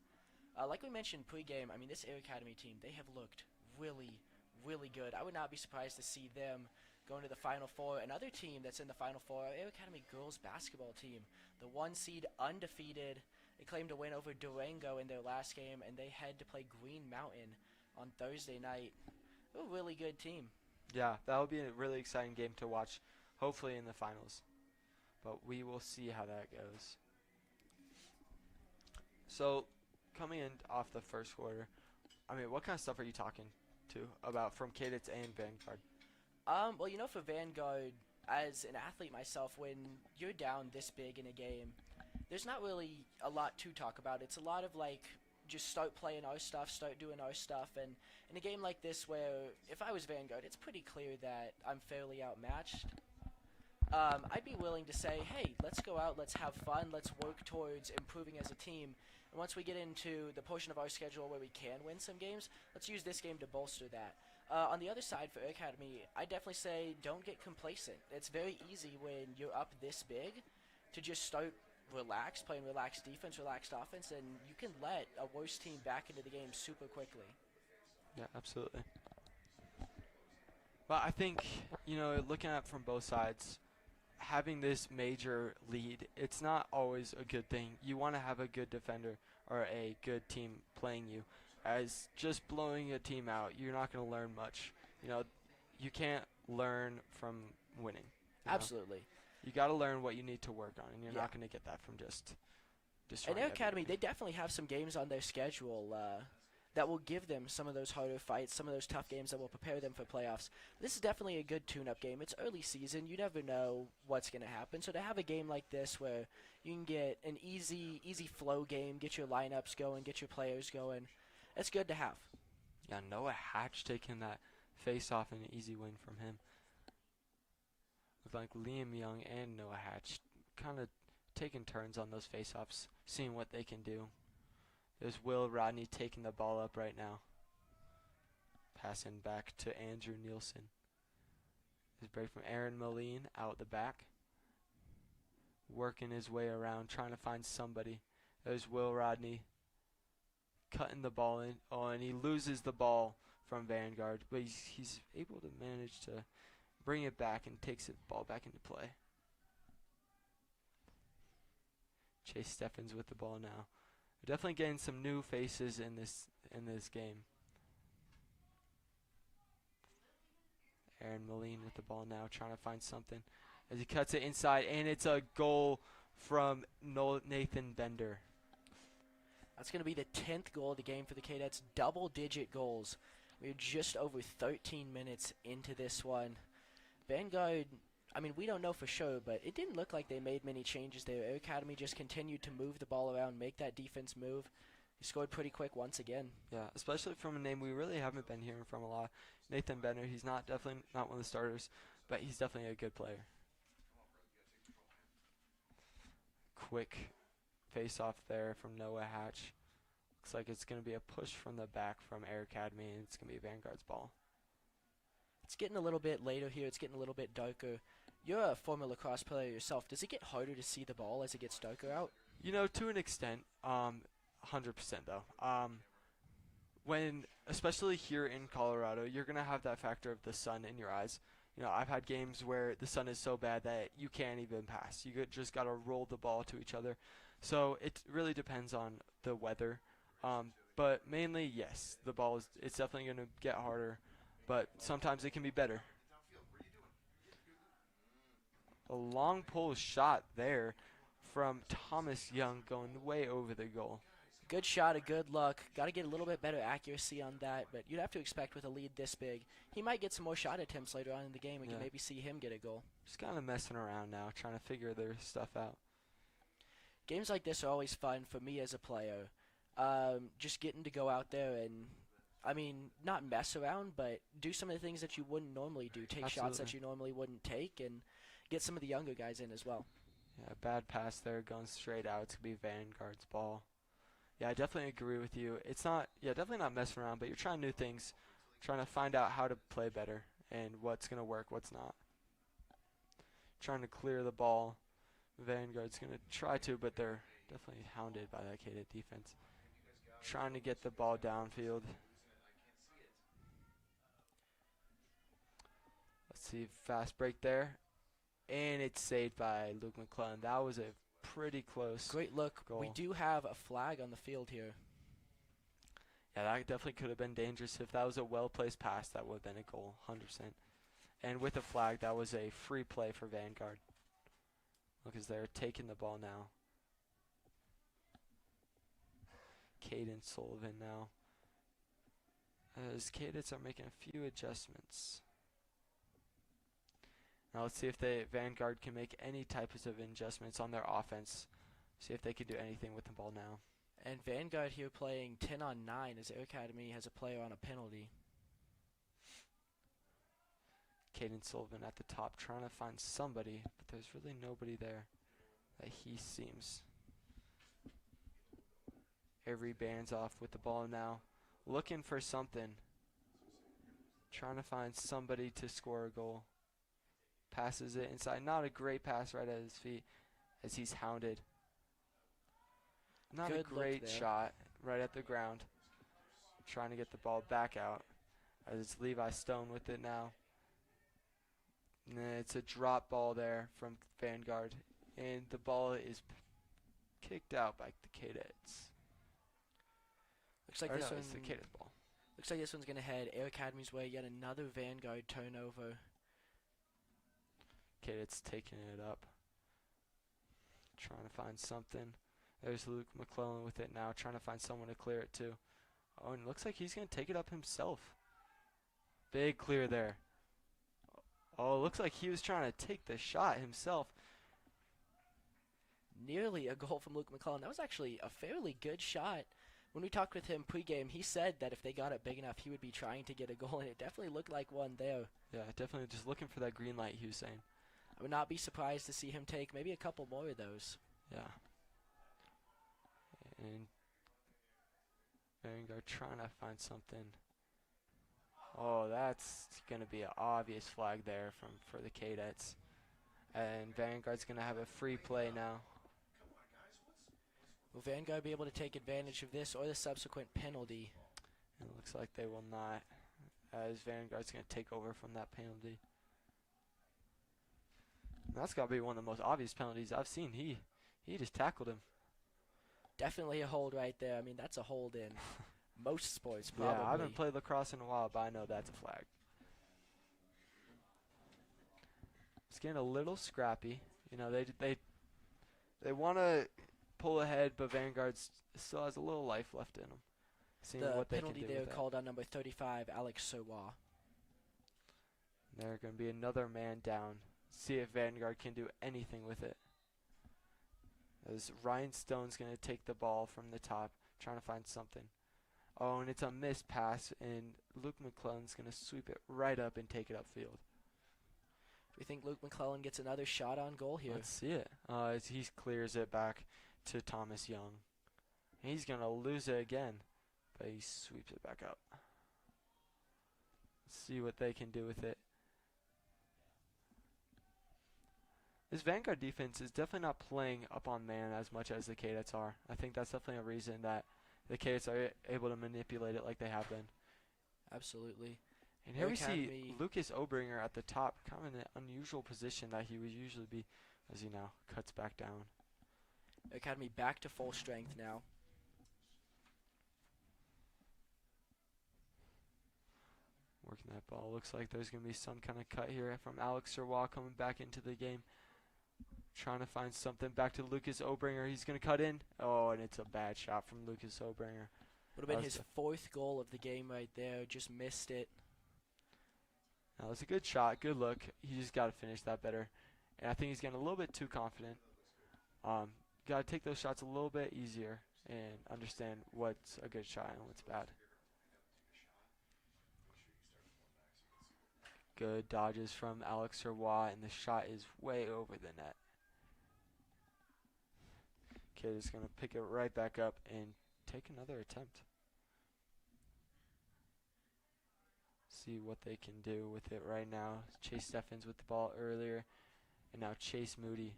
A: Like we mentioned pregame, I mean, this Air Academy team, they have looked really, really good. I would not be surprised to see them going to the Final Four. Another team that's in the Final Four, our Air Academy girls basketball team, the 1 seed undefeated. They claimed a win over Durango in their last game, and they head to play Green Mountain on Thursday night. A really good team.
D: Yeah, that'll be a really exciting game to watch, hopefully in the finals. But we will see how that goes. So, coming in off the first quarter, I mean, what kind of stuff are you talking to about from Cadets and Vanguard?
A: Well, you know, for Vanguard, as an athlete myself, when you're down this big in a game, there's not really a lot to talk about. It's a lot of, like, just start playing our stuff, start doing our stuff. And in a game like this where, if I was Vanguard, it's pretty clear that I'm fairly outmatched. I'd be willing to say, hey, let's go out, let's have fun, let's work towards improving as a team. And once we get into the portion of our schedule where we can win some games, let's use this game to bolster that. On the other side for Air Academy, I definitely say don't get complacent. It's very easy when you're up this big to just start relaxed, playing relaxed defense, relaxed offense, and you can let a worse team back into the game super quickly.
D: Yeah, absolutely. But I think, you know, looking at it from both sides, having this major lead, it's not always a good thing. You want to have a good defender or a good team playing you. As just blowing a team out, you're not going to learn much. You can't learn from winning.
A: Absolutely.
D: You got to learn what you need to work on, and you're
A: Yeah.
D: not going to get that from just
A: And
D: destroying
A: Air Academy,
D: everybody.
A: they definitely have some games on their schedule that will give them some of those harder fights, some of those tough games that will prepare them for playoffs. This is definitely a good tune-up game. It's early season. You never know what's going to happen. So to have a game like this where you can get an easy flow game, get your lineups going, get your players going, it's good to have.
D: Yeah, Noah Hatch taking that face-off, an easy win from him. Looked like Liam Young and Noah Hatch kind of taking turns on those face-offs, seeing what they can do. There's Will Rodney taking the ball up right now. Passing back to Andrew Nielsen. His break from Aaron Moline out the back. Working his way around, trying to find somebody. There's Will Rodney cutting the ball in. Oh, and he loses the ball from Vanguard, but he's able to manage to bring it back and takes the ball back into play. Chase Steffens with the ball now. We're definitely getting some new faces in this game. Aaron Moline with the ball now, trying to find something as he cuts it inside, and it's a goal from Nathan Bender.
A: That's going to be the 10th goal of the game for the Cadets, double-digit goals. We're just over 13 minutes into this one. Vanguard, I mean, we don't know for sure, but it didn't look like they made many changes there. Air Academy just continued to move the ball around, make that defense move. He scored pretty quick once again.
D: Yeah, especially from a name we really haven't been hearing from a lot. Nathan Bender, he's definitely not one of the starters, but he's definitely a good player. Quick face-off there from Noah Hatch. Looks like it's going to be a push from the back from Air Academy, and it's going to be Vanguard's ball.
A: It's getting a little bit later here. It's getting a little bit darker. You're a former lacrosse player yourself. Does it get harder to see the ball as it gets darker out?
D: To an extent, 100% though. Especially here in Colorado, you're going to have that factor of the sun in your eyes. I've had games where the sun is so bad that you can't even pass. You just got to roll the ball to each other. So it really depends on the weather. But mainly, yes, the ball it's definitely going to get harder, but sometimes it can be better. A long pull shot there from Thomas Young going way over the goal.
A: Good shot, a good look. Got to get a little bit better accuracy on that, but you'd have to expect with a lead this big, he might get some more shot attempts later on in the game. We can maybe see him get a goal.
D: Just kind of messing around now, trying to figure their stuff out.
A: Games like this are always fun for me as a player. Just getting to go out there and, not mess around, but do some of the things that you wouldn't normally do. Take shots that you normally wouldn't take and get some of the younger guys in as well.
D: Yeah, bad pass there going straight out. It's going to be Vanguard's ball. Yeah, I definitely agree with you. It's definitely not messing around, but you're trying new things, trying to find out how to play better and what's going to work, what's not. Trying to clear the ball. Vanguard's going to try to, but they're definitely hounded by that Kadet defense. Trying to get the ball downfield. Let's see, fast break there. And it's saved by Luke McClellan. That was a pretty close
A: Great look.
D: goal.
A: We do have a flag on the field here.
D: Yeah, that definitely could have been dangerous. If that was a well-placed pass, that would have been a goal, 100%. And with a flag, that was a free play for Vanguard. Look as they're taking the ball now. Caden Sullivan now. As Cadets are making a few adjustments. Now let's see if Vanguard can make any types of adjustments on their offense. See if they can do anything with the ball now.
A: And Vanguard here playing 10 on 9 as Air Academy has a player on a penalty.
D: Caden Sullivan at the top trying to find somebody, but there's really nobody there that he seems. Avery Barnes off with the ball now. Looking for something. Trying to find somebody to score a goal. Passes it inside. Not a great pass right at his feet as he's hounded. Not
A: Good
D: a great shot right at the ground. Trying to get the ball back out as it's Levi Stone with it now. And it's a drop ball there from Vanguard. And the ball is kicked out by the Cadets.
A: Looks like
D: Or
A: this
D: no,
A: one.
D: it's the Kadet ball.
A: Looks like this one's gonna head Air Academy's way. Yet another Vanguard turnover.
D: Kadet's taking it up. Trying to find something. There's Luke McClellan with it now, trying to find someone to clear it to. Oh, and it looks like he's going to take it up himself. Big clear there. Oh, it looks like he was trying to take the shot himself.
A: Nearly a goal from Luke McClellan. That was actually a fairly good shot. When we talked with him pregame, he said that if they got it big enough, he would be trying to get a goal, and it definitely looked like one there.
D: Yeah, definitely just looking for that green light, he was saying.
A: I would not be surprised to see him take maybe a couple more of those.
D: Yeah. And Vanguard trying to find something. Oh, that's going to be an obvious flag there for the Kadets. And Vanguard's going to have a free play now.
A: Will Vanguard be able to take advantage of this or the subsequent penalty?
D: It looks like they will not, as Vanguard's going to take over from that penalty. And that's got to be one of the most obvious penalties I've seen. He just tackled him.
A: Definitely a hold right there. I mean, that's a hold in most sports, probably.
D: Yeah, I haven't played lacrosse in a while, but I know that's a flag. It's getting a little scrappy. You know, they want to pull ahead, but Vanguard still has a little life left in them. Seeing
A: The
D: what they can
A: penalty
D: do
A: there
D: with that.
A: called on number 35, Alex Sowa.
D: They're going to be another man down. See if Vanguard can do anything with it. As Ryan Stone's going to take the ball from the top, trying to find something. Oh, and it's a missed pass, and Luke McClellan's going to sweep it right up and take it upfield.
A: Do you think Luke McClellan gets another shot on goal here?
D: Let's see it. As he clears it back to Thomas Young. He's going to lose it again, but he sweeps it back up. Let's see what they can do with it. This Vanguard defense is definitely not playing up on man as much as the Kadets are. I think that's definitely a reason that the Kadets are able to manipulate it like they have been.
A: Absolutely.
D: And here we see
A: Academy.
D: Lucas Obringer at the top, kind of in an unusual position that he would usually be, as he now cuts back down.
A: Academy back to full strength now.
D: Working that ball. Looks like there's going to be some kind of cut here from Alex Serwa coming back into the game. Trying to find something. Back to Lucas Obringer. He's going to cut in. Oh, and it's a bad shot from Lucas Obringer.
A: Would have been his fourth goal of the game right there. Just missed it.
D: That was a good shot. Good look. He just got to finish that better. And I think he's getting a little bit too confident. Got to take those shots a little bit easier and understand what's a good shot and what's bad. Good dodges from Alex Serwa, and the shot is way over the net. Kid is going to pick it right back up and take another attempt. See what they can do with it right now. Chase Steffens with the ball earlier, and now Chase Moody.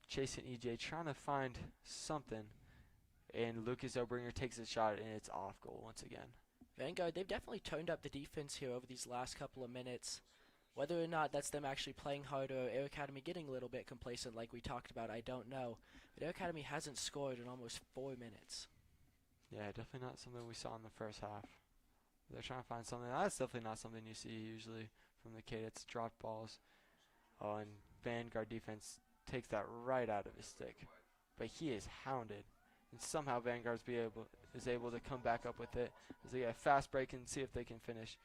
D: Chase and EJ trying to find something, and Lucas Obringer takes a shot, and it's off goal once again.
A: Vanguard, they've definitely toned up the defense here over these last couple of minutes. Whether or not that's them actually playing harder, Air Academy getting a little bit complacent like we talked about, I don't know. But Air Academy hasn't scored in almost 4 minutes.
D: Yeah, definitely not something we saw in the first half. They're trying to find something. That's definitely not something you see usually from the Kadets. Dropped balls. Oh, and Vanguard defense takes that right out of his stick. But he is hounded. And somehow Vanguard is able to come back up with it as they get a fast break and see if they can finish.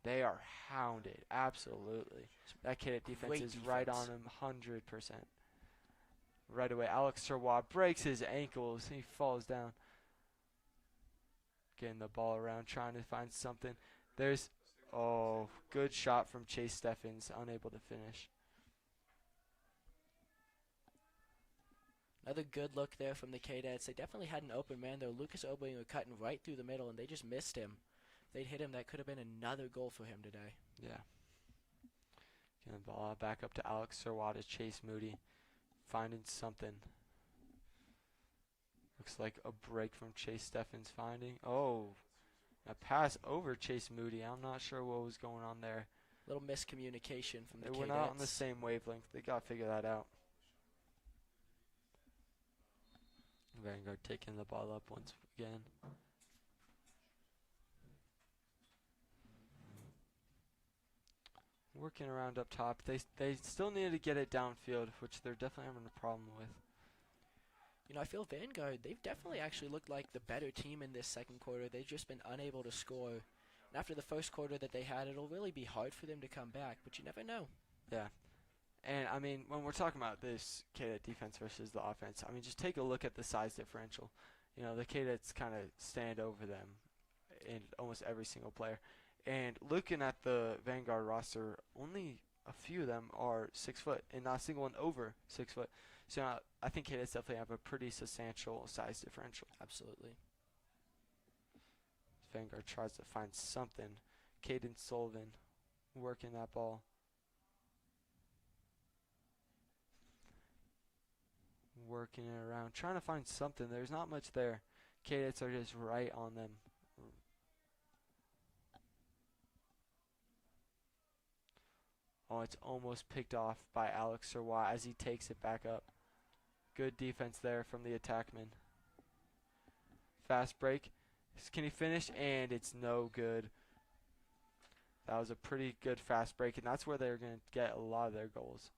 D: They are hounded, absolutely. That Kadet defense
A: Great
D: is
A: defense.
D: right on him, 100%. Right away, Alex Serwa breaks his ankles. He falls down. Getting the ball around, trying to find something. There's, oh, good shot from Chase Steffens, unable to finish.
A: Another good look there from the Kadets. They definitely had an open man though. Lucas Obringer cutting right through the middle, and they just missed him. If they'd hit him, that could have been another goal for him today.
D: Yeah. Getting the ball back up to Alex Serwa to Chase Moody. Finding something. Looks like a break from Chase Steffens finding. Oh, a pass over Chase Moody. I'm not sure what was going on there.
A: Little miscommunication from the
D: They
A: Kadets.
D: were not on the same wavelength. They got to figure that out. Vanguard taking the ball up once again. Working around up top. They still need to get it downfield, which they're definitely having a problem with.
A: You know, I feel Vanguard, they've definitely actually looked like the better team in this second quarter. They've just been unable to score. And after the first quarter that they had, it'll really be hard for them to come back, but you never know.
D: Yeah. And, I mean, when we're talking about this Kadet defense versus the offense, I mean, just take a look at the size differential. You know, the Kadets kind of stand over them in almost every single player. And looking at the Vanguard roster, only a few of them are 6 foot, and not a single one over 6 foot. So I think Kadets definitely have a pretty substantial size differential.
A: Absolutely.
D: Vanguard tries to find something. Caden Sullivan working that ball. Working it around, trying to find something. There's not much there. Kadets are just right on them. Oh, it's almost picked off by Alex Serwa as he takes it back up. Good defense there from the attackman. Fast break. Can he finish? And it's no good. That was a pretty good fast break, and that's where they're going to get a lot of their goals.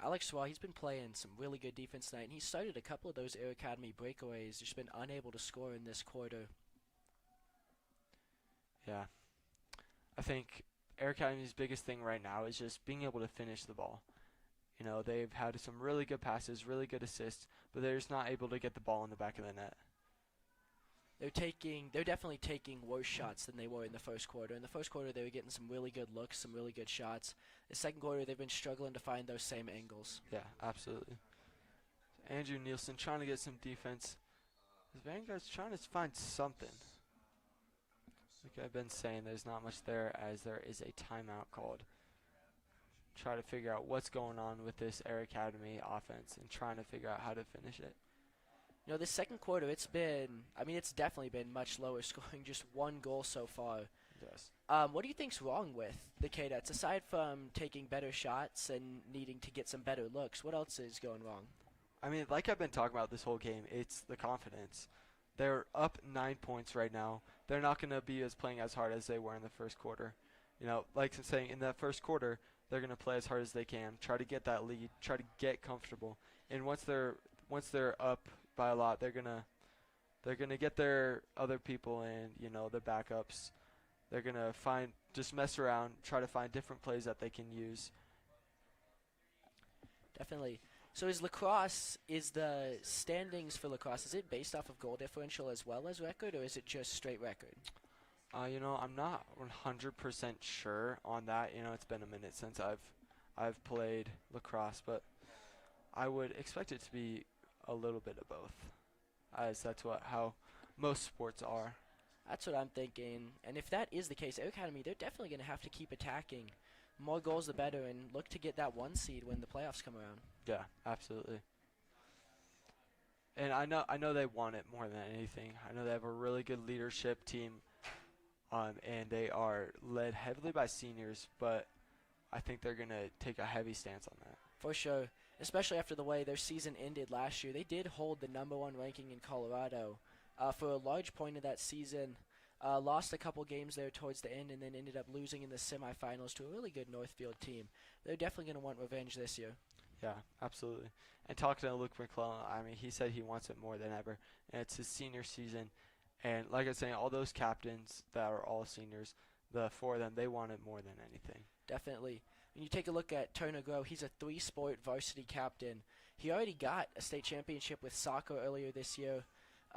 A: Alex Swa, he's been playing some really good defense tonight, and he started a couple of those Air Academy breakaways, just been unable to score in this quarter.
D: Yeah. I think Air Academy's biggest thing right now is just being able to finish the ball. You know, they've had some really good passes, really good assists, but they're just not able to get the ball in the back of the net.
A: They're definitely taking worse shots than they were in the first quarter. In the first quarter, they were getting some really good looks, some really good shots. The second quarter, they've been struggling to find those same angles.
D: Yeah, absolutely. Andrew Nielsen trying to get some defense. Vanguard's trying to find something. Like I've been saying, there's not much there as there is a timeout called. Try to figure out what's going on with this Air Academy offense and trying to figure out how to finish it.
A: You know, this second quarter, it's definitely been much lower scoring, just one goal so far.
D: Yes.
A: What do you think's wrong with the Cadets? Aside from taking better shots and needing to get some better looks, what else is going wrong?
D: I mean, like I've been talking about this whole game, it's the confidence. They're up 9 points right now. They're not going to be playing as hard as they were in the first quarter. You know, like I'm saying, in that first quarter, they're going to play as hard as they can, try to get that lead, try to get comfortable. And once they're up by a lot, they're gonna get their other people in, you know, the backups. They're gonna just mess around, try to find different plays that they can use.
A: Definitely. So is the standings for Lacrosse, is it based off of goal differential as well as record, or is it just straight record?
D: You know, I'm not 100% sure on that. You know, it's been a minute since I've played lacrosse, but I would expect it to be a little bit of both, as that's how most sports are.
A: That's what I'm thinking. And if that is the case, Air Academy, they're definitely going to have to keep attacking. More goals, the better, and look to get that 1 seed when the playoffs come around.
D: Yeah, absolutely. And I know they want it more than anything. I know they have a really good leadership team, and they are led heavily by seniors, but I think they're going to take a heavy stance on that.
A: For sure, especially after the way their season ended last year. They did hold the #1 ranking in Colorado for a large point of that season. Lost a couple games there towards the end and then ended up losing in the semifinals to a really good Northfield team. They're definitely going to want revenge this year.
D: Yeah, absolutely. And talking to Luke McClellan, I mean, he said he wants it more than ever. And it's his senior season. And like I was saying, all those captains that are all seniors, the 4 of them, they want it more than anything.
A: Definitely. When you take a look at Turner Grow, he's a 3-sport varsity captain. He already got a state championship with soccer earlier this year.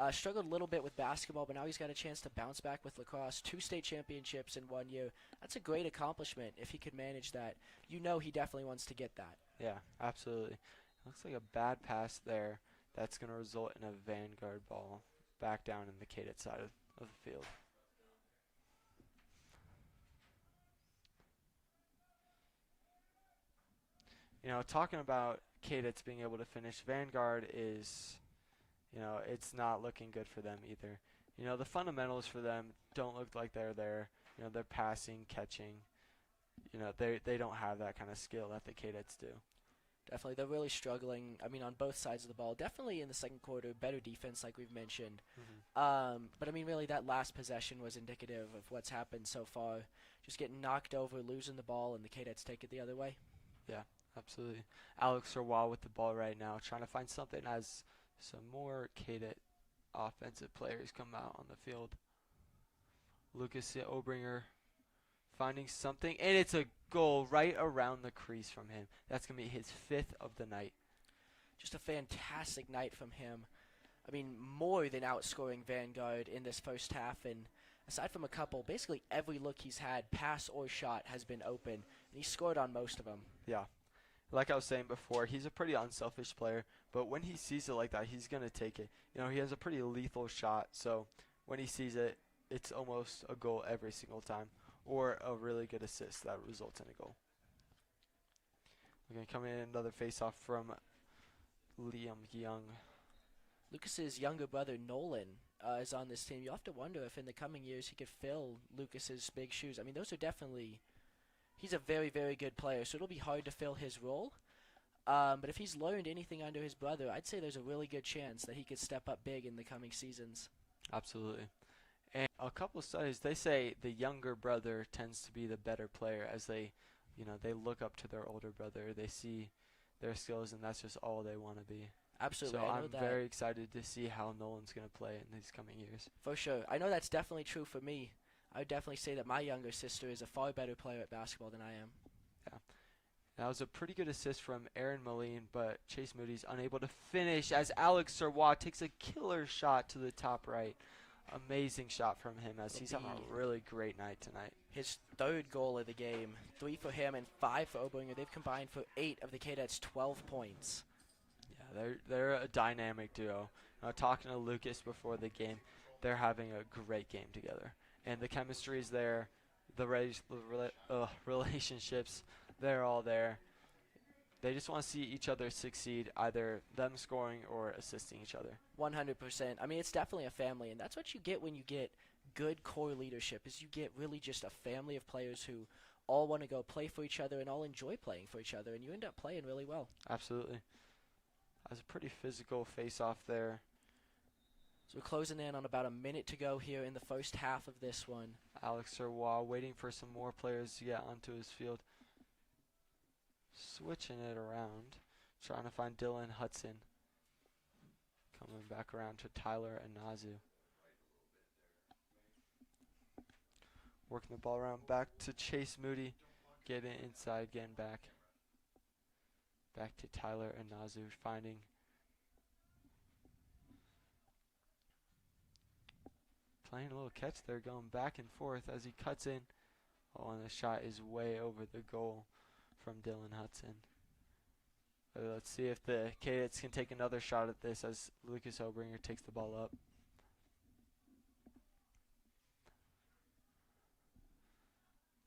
A: Struggled a little bit with basketball, but now he's got a chance to bounce back with lacrosse. 2 state championships in 1 year. That's a great accomplishment if he could manage that. You know he definitely wants to get that.
D: Yeah, absolutely. Looks like a bad pass there. That's going to result in a Vanguard ball back down in the Kadet side of the field. You know, talking about Kadets being able to finish, Vanguard is, you know, it's not looking good for them either. You know, the fundamentals for them don't look like they're there. You know, they're passing, catching. You know, they don't have that kind of skill that the Kadets do.
A: Definitely, they're really struggling. I mean, on both sides of the ball. Definitely in the second quarter, better defense, like we've mentioned. But I mean, really, that last possession was indicative of what's happened so far. Just getting knocked over, losing the ball, and the Cadets take it the other way.
D: Yeah, absolutely. Alex Serwa with the ball right now, trying to find something as some more Cadet offensive players come out on the field. Lucas Obringer finding something, and it's a goal right around the crease from him. That's going to be his 5th of the night.
A: Just a fantastic night from him. I mean, more than outscoring Vanguard in this first half, and aside from a couple, basically every look he's had, pass or shot, has been open, and he scored on most of them.
D: Yeah. Like I was saying before, he's a pretty unselfish player, but when he sees it like that, he's going to take it. You know, he has a pretty lethal shot, so when he sees it, it's almost a goal every single time, or a really good assist that results in a goal. We're going to come in another face-off from Liam Young.
A: Lucas's younger brother, Nolan, is on this team. You have to wonder if in the coming years he could fill Lucas's big shoes. I mean, those are definitely... He's a very, very good player, so it'll be hard to fill his role. But if he's learned anything under his brother, I'd say there's a really good chance that he could step up big in the coming seasons.
D: Absolutely. And a couple of studies, they say the younger brother tends to be the better player as they look up to their older brother. They see their skills, and that's just all they want to be.
A: Absolutely.
D: So
A: I know
D: I'm
A: that.
D: very excited to see how Nolan's going to play in these coming years.
A: For sure. I know that's definitely true for me. I would definitely say that my younger sister is a far better player at basketball than I am.
D: Yeah. That was a pretty good assist from Aaron Moline, but Chase Moody's unable to finish as Alex Serwa takes a killer shot to the top right. Amazing shot from him as he's having a really great night tonight.
A: His 3rd goal of the game. 3 for him and 5 for Obringer. They've combined for 8 of the Cadets' 12 points.
D: Yeah, they're a dynamic duo. Talking to Lucas before the game, they're having a great game together. And the chemistry is there. The relationships, they're all there. They just want to see each other succeed, either them scoring or assisting each other.
A: 100%. I mean, it's definitely a family, and that's what you get when you get good core leadership, is you get really just a family of players who all want to go play for each other and all enjoy playing for each other, and you end up playing really well.
D: Absolutely. That was a pretty physical face-off there.
A: So we're closing in on about a minute to go here in the first half of this one.
D: Alex Serwa waiting for some more players to get onto his field. Switching it around, trying to find Dylan Hudson. Coming back around to Tyler and Nazu. Working the ball around back to Chase Moody. Getting inside, getting back. Back to Tyler and Nazu, finding. Playing a little catch there, going back and forth as he cuts in. Oh, and the shot is way over the goal from Dylan Hudson. Let's see if the Cadets can take another shot at this as Lucas Obringer takes the ball up.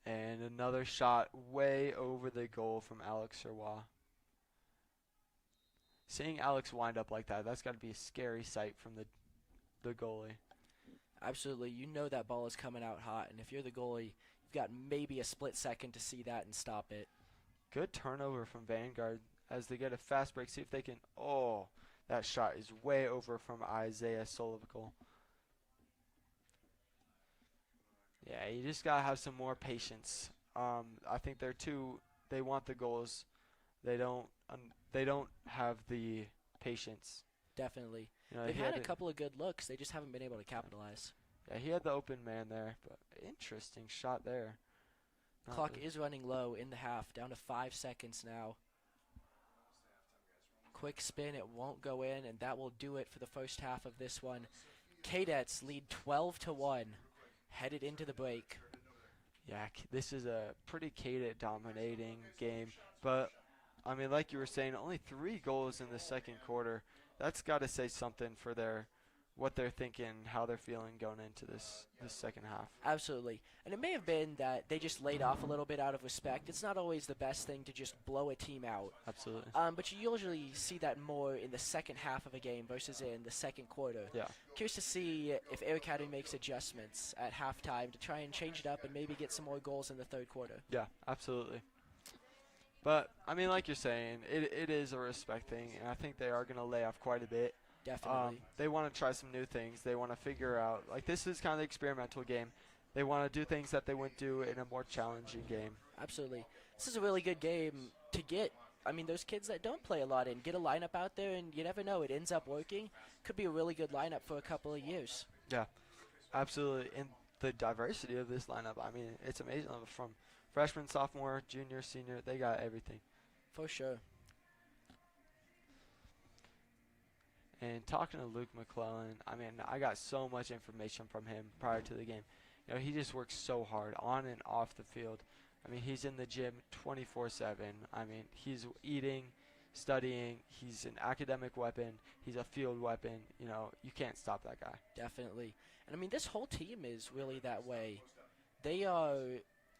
D: And another shot way over the goal from Alex Serwa. Seeing Alex wind up like that, that's got to be a scary sight from the goalie.
A: Absolutely. You know that ball is coming out hot, and if you're the goalie, you've got maybe a split second to see that and stop it.
D: Good turnover from Vanguard as they get a fast break. See if they can. Oh, that shot is way over from Isaiah Solivical. Yeah, you just got to have some more patience. I think they want the goals. They don't have the patience.
A: Definitely.
D: You know,
A: They've had a couple of good looks. They just haven't been able to capitalize.
D: Yeah, he had the open man there, but interesting shot there.
A: Clock is running low in the half, down to 5 seconds now. Quick spin, it won't go in, and that will do it for the first half of this one. Cadets lead 12-1, headed into the break.
D: Yeah, this is a pretty Cadet dominating game, but I mean, like you were saying, only 3 goals in the second quarter. That's got to say something for what they're thinking, how they're feeling going into this second half.
A: Absolutely. And it may have been that they just laid off a little bit out of respect. It's not always the best thing to just blow a team out.
D: Absolutely.
A: But you usually see that more in the second half of a game versus in the second quarter.
D: Yeah. Curious
A: to see if Air Academy makes adjustments at halftime to try and change it up and maybe get some more goals in the third quarter.
D: Yeah, absolutely. But I mean, like you're saying, it is a respect thing, and I think they are going to lay off quite a bit.
A: Definitely.
D: They want to try some new things. They want to figure out, like, this is kind of the experimental game. They want to do things that they wouldn't do in a more challenging game.
A: Absolutely. This is a really good game to get. I mean, those kids that don't play a lot in, get a lineup out there, and you never know. It ends up working. Could be a really good lineup for a couple of years.
D: Yeah, absolutely. And the diversity of this lineup, I mean, it's amazing. From freshman, sophomore, junior, senior, they got everything.
A: For sure.
D: And talking to Luke McClellan, I mean, I got so much information from him prior to the game. You know, he just works so hard on and off the field. I mean, he's in the gym 24/7. I mean, he's eating, studying. He's an academic weapon. He's a field weapon. You know, you can't stop that guy.
A: Definitely. And I mean, this whole team is really that way. They are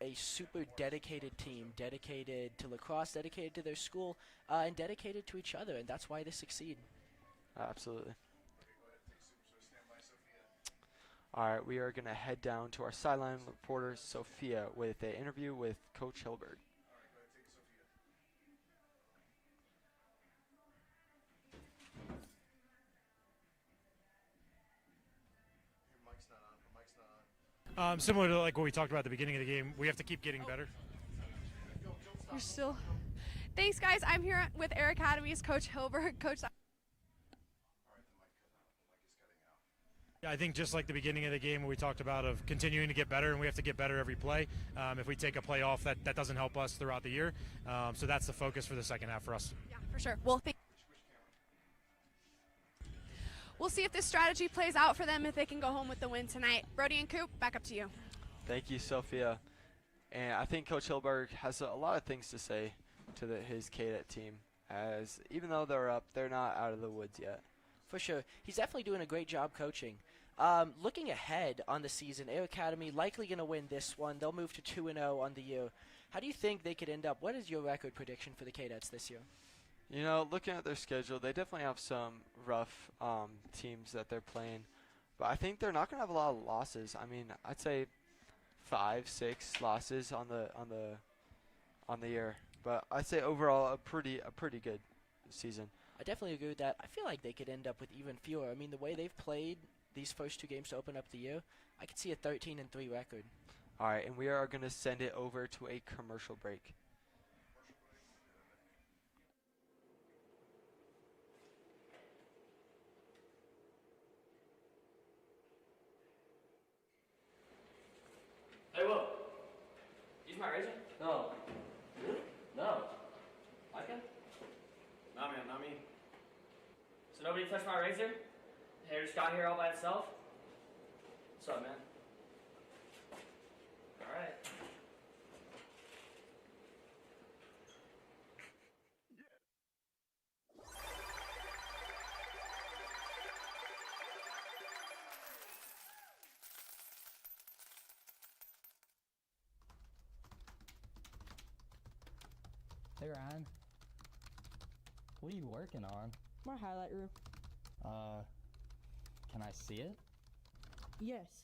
A: a super dedicated team, dedicated to lacrosse, dedicated to their school, and dedicated to each other, and that's why they succeed.
D: Absolutely. All right, we are going to head down to our sideline reporter, Sophia, with an interview with Coach Hilberg.
E: Similar to like what we talked about at the beginning of the game, we have to keep getting better.
B: You're still. Thanks, guys. I'm here with Air Academy's Coach Hilberg. Coach.
E: Yeah, I think just like the beginning of the game where we talked about of continuing to get better, and we have to get better every play. If we take a play off, that doesn't help us throughout the year. So that's the focus for the second half for us.
B: Yeah, for sure. We'll see if this strategy plays out for them, if they can go home with the win tonight. Brody and Coop, back up to you.
D: Thank you, Sophia. And I think Coach Hilberg has a lot of things to say to his Kadet team, as even though they're up, they're not out of the woods yet.
A: For sure. He's definitely doing a great job coaching. Looking ahead on the season, Air Academy likely going to win this one. They'll move to 2-0 on the year. How do you think they could end up? What is your record prediction for the Kadets this year?
D: You know, looking at their schedule, they definitely have some rough teams that they're playing. But I think they're not going to have a lot of losses. I mean, I'd say 5-6 losses on the year. But I'd say overall a pretty good season.
A: I definitely agree with that. I feel like they could end up with even fewer. I mean, the way they've played these first two games to open up the year, I could see a 13-3 record.
D: All right, and we are going to send it over to a commercial break.
G: Hey, Will. Use my razor? No. Really? No. I can? Nah, man, not me. So nobody touched my razor? The hair just got here all by itself? What's up, man? Alright.
H: Hey Ryan, what are you working on?
I: My highlight reel.
H: Can I see it?
I: Yes.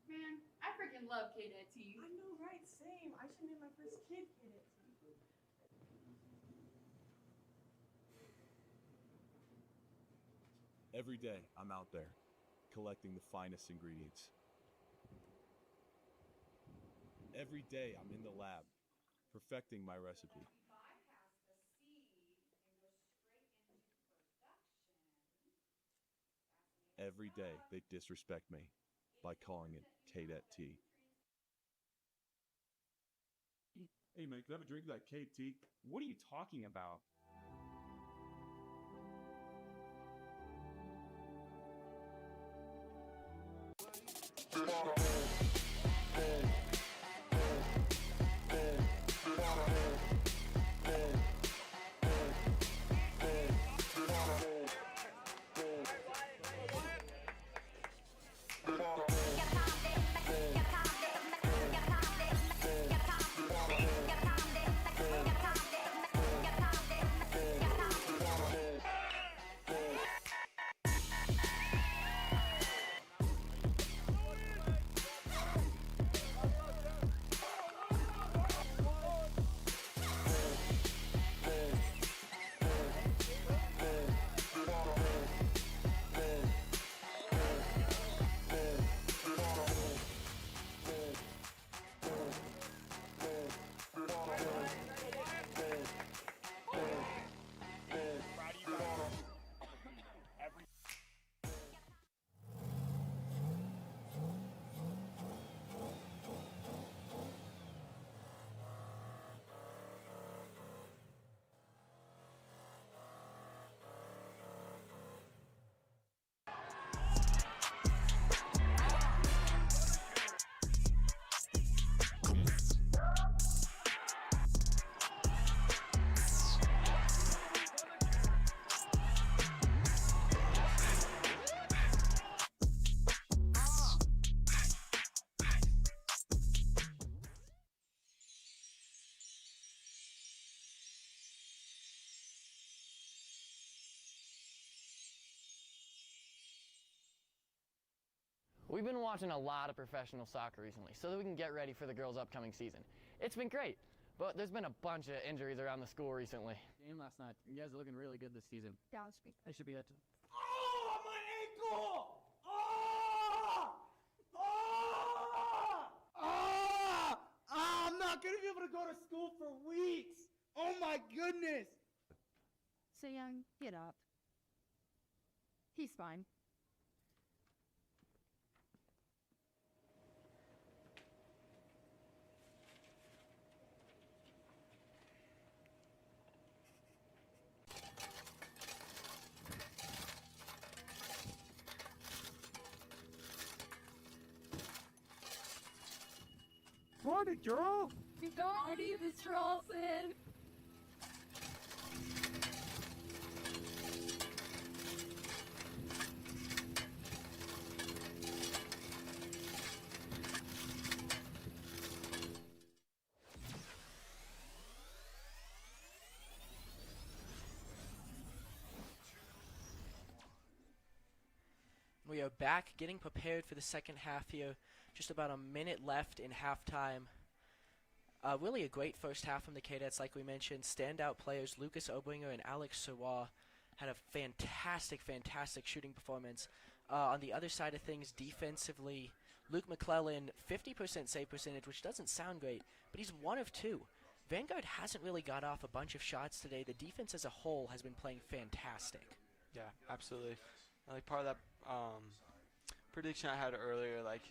J: Man, I freaking love Kadet tea.
I: I know, right? Same. I should name my first kid Kadet.
K: Every day, I'm out there, collecting the finest ingredients. Every day, I'm in the lab, perfecting my recipe. Every day they disrespect me by calling it Kadet tea.
L: Hey man, can I have a drink of that KT? What are you talking about?
M: We've been watching a lot of professional soccer recently so that we can get ready for the girls' upcoming season. It's been great, but there's been a bunch of injuries around the school recently.
N: Game last night. You guys are looking really good this season.
I: Down speak.
N: They should be at.
O: Oh, my ankle! Oh! Oh! Oh! I'm not gonna be able to go to school for weeks. Oh my goodness!
P: So Young, get up. He's fine.
O: Morning, girl.
J: You don't need the Charleston.
A: We are back getting prepared for the second half here. Just about a minute left in halftime. Really a great first half from the Cadets, like we mentioned. Standout players Lucas Obringer and Alex Sirwa had a fantastic shooting performance. On the other side of things, defensively, Luke McClellan, 50% save percentage, which doesn't sound great, but he's 1 of 2. Vanguard hasn't really got off a bunch of shots today. The defense as a whole has been playing fantastic.
D: Yeah, absolutely. Like part of that prediction I had earlier, like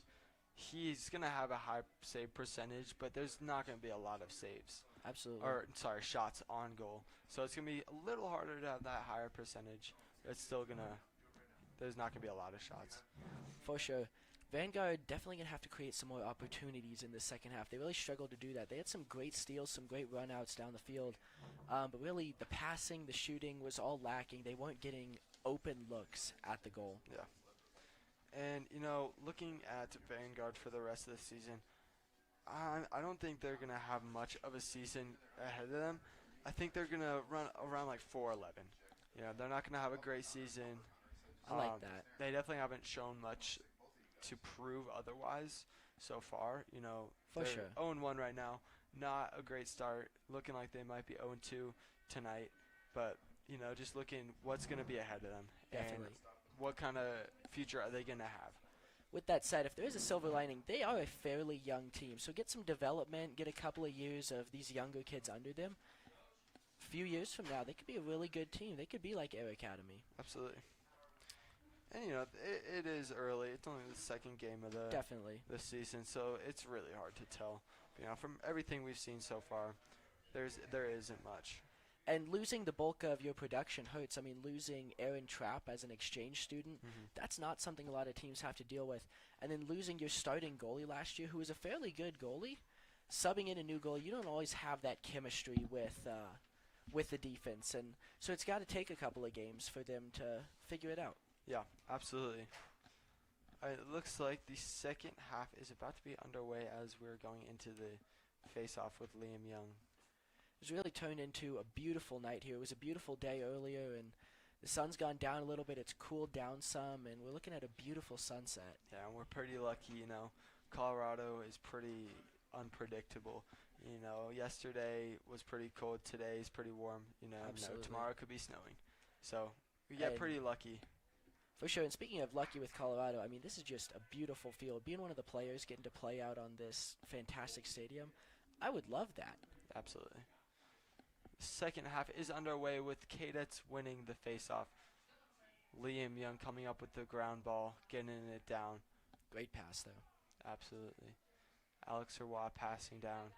D: he's gonna have a high save percentage, but there's not gonna be a lot of saves.
A: Absolutely.
D: Or sorry, shots on goal. So it's gonna be a little harder to have that higher percentage. It's still gonna. There's not gonna be a lot of shots.
A: For sure. Vanguard definitely going to have to create some more opportunities in the second half. They really struggled to do that. They had some great steals, some great runouts down the field. But really, the passing, the shooting was all lacking. They weren't getting open looks at the goal.
D: Yeah. And, you know, looking at Vanguard for the rest of the season, I don't think they're going to have much of a season ahead of them. I think they're going to run around like 4-11. You know, they're not going to have a great season.
A: I like that.
D: They definitely haven't shown much to prove otherwise so far. You know,
A: for sure.
D: 0-1 right now. Not a great start. Looking like they might be 0-2 tonight. But, you know, just looking what's going to be ahead of them.
A: Definitely.
D: And what kind of future are they going to have?
A: With that said, if there is a silver lining, they are a fairly young team. So get some development, get a couple of years of these younger kids under them. A few years from now, they could be a really good team. They could be like Air Academy.
D: Absolutely. And it is early. It's only the second game of the season, so it's really hard to tell. From everything we've seen so far, there isn't much.
A: And losing the bulk of your production hurts. I mean, losing Aaron Trapp as an exchange student, that's not something a lot of teams have to deal with. And then losing your starting goalie last year, who was a fairly good goalie, subbing in a new goalie, you don't always have that chemistry with the defense. And so it's got to take a couple of games for them to figure it out.
D: Yeah, absolutely. It looks like the second half is about to be underway as we're going into the face-off with Liam Young.
A: It's really turned into a beautiful night here. It was a beautiful day earlier, and the sun's gone down a little bit. It's cooled down some, and we're looking at a beautiful sunset.
D: Yeah, and we're pretty lucky, Colorado is pretty unpredictable. Yesterday was pretty cold. Today is pretty warm. Tomorrow could be snowing. So we get pretty lucky.
A: For sure. And speaking of lucky with Colorado, I mean, this is just a beautiful field. Being one of the players getting to play out on this fantastic stadium, I would love that.
D: Absolutely. Second half is underway with Kadets winning the face-off. Liam Young coming up with the ground ball, getting it down.
A: Great pass, though.
D: Absolutely. Alex Roy passing down,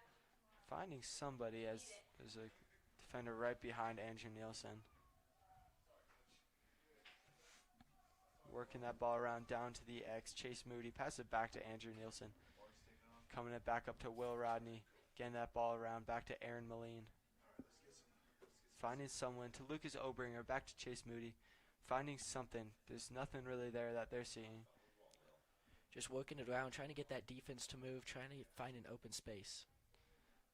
D: finding somebody as a defender right behind Andrew Nielsen. Working that ball around down to the X. Chase Moody passes it back to Andrew Nielsen. Coming it back up to Will Rodney. Getting that ball around back to Aaron Moline. Finding someone to Lucas Obringer, back to Chase Moody. Finding something. There's nothing really there that they're seeing.
A: Just working it around, trying to get that defense to move, trying to find an open space.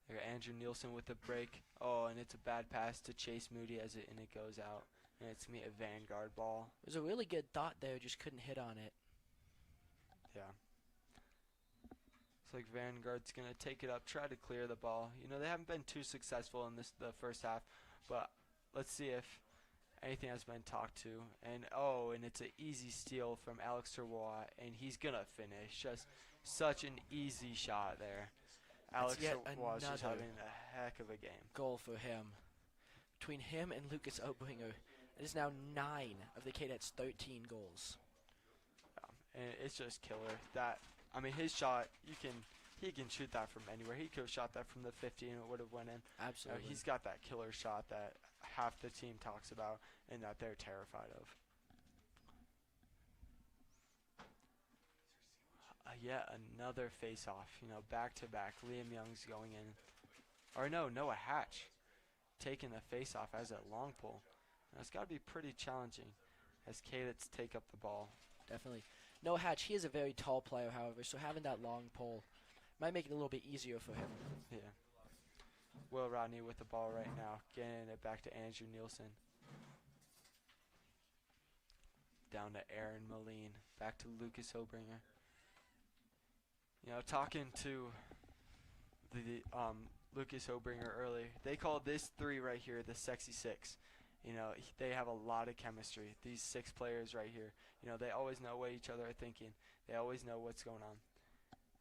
D: There, Andrew Nielsen with the break. Oh, and it's a bad pass to Chase Moody and it goes out. And it's going to be a Vanguard ball.
A: It was a really good thought there, just couldn't hit on it.
D: Yeah. Looks like Vanguard's going to take it up, try to clear the ball. They haven't been too successful in the first half, but let's see if anything has been talked to. And it's an easy steal from Alex Roy, and he's going to finish. Just such an easy shot there. Alex Roy is just having a heck of a game.
A: Goal for him. Between him and Lucas Obringer, it is now 9 of the Kadets' 13 goals.
D: And it's just killer. His shot, he can shoot that from anywhere. He could have shot that from the 50 and it would have went in.
A: Absolutely.
D: He's got that killer shot that half the team talks about and that they're terrified of. Yet another face-off. Back-to-back. Liam Young's going in. Or no, Noah Hatch taking the face-off as a long pull. It's got to be pretty challenging as Kadets take up the ball.
A: Definitely. Noah Hatch, he is a very tall player, however, so having that long pull might make it a little bit easier for him.
D: Yeah. Will Rodney with the ball right now, getting it back to Andrew Nielsen. Down to Aaron Moline, back to Lucas Obringer. Talking to the Lucas Obringer earlier, they call this three right here the sexy six. They have a lot of chemistry. These 6 players right here, they always know what each other are thinking. They always know what's going on.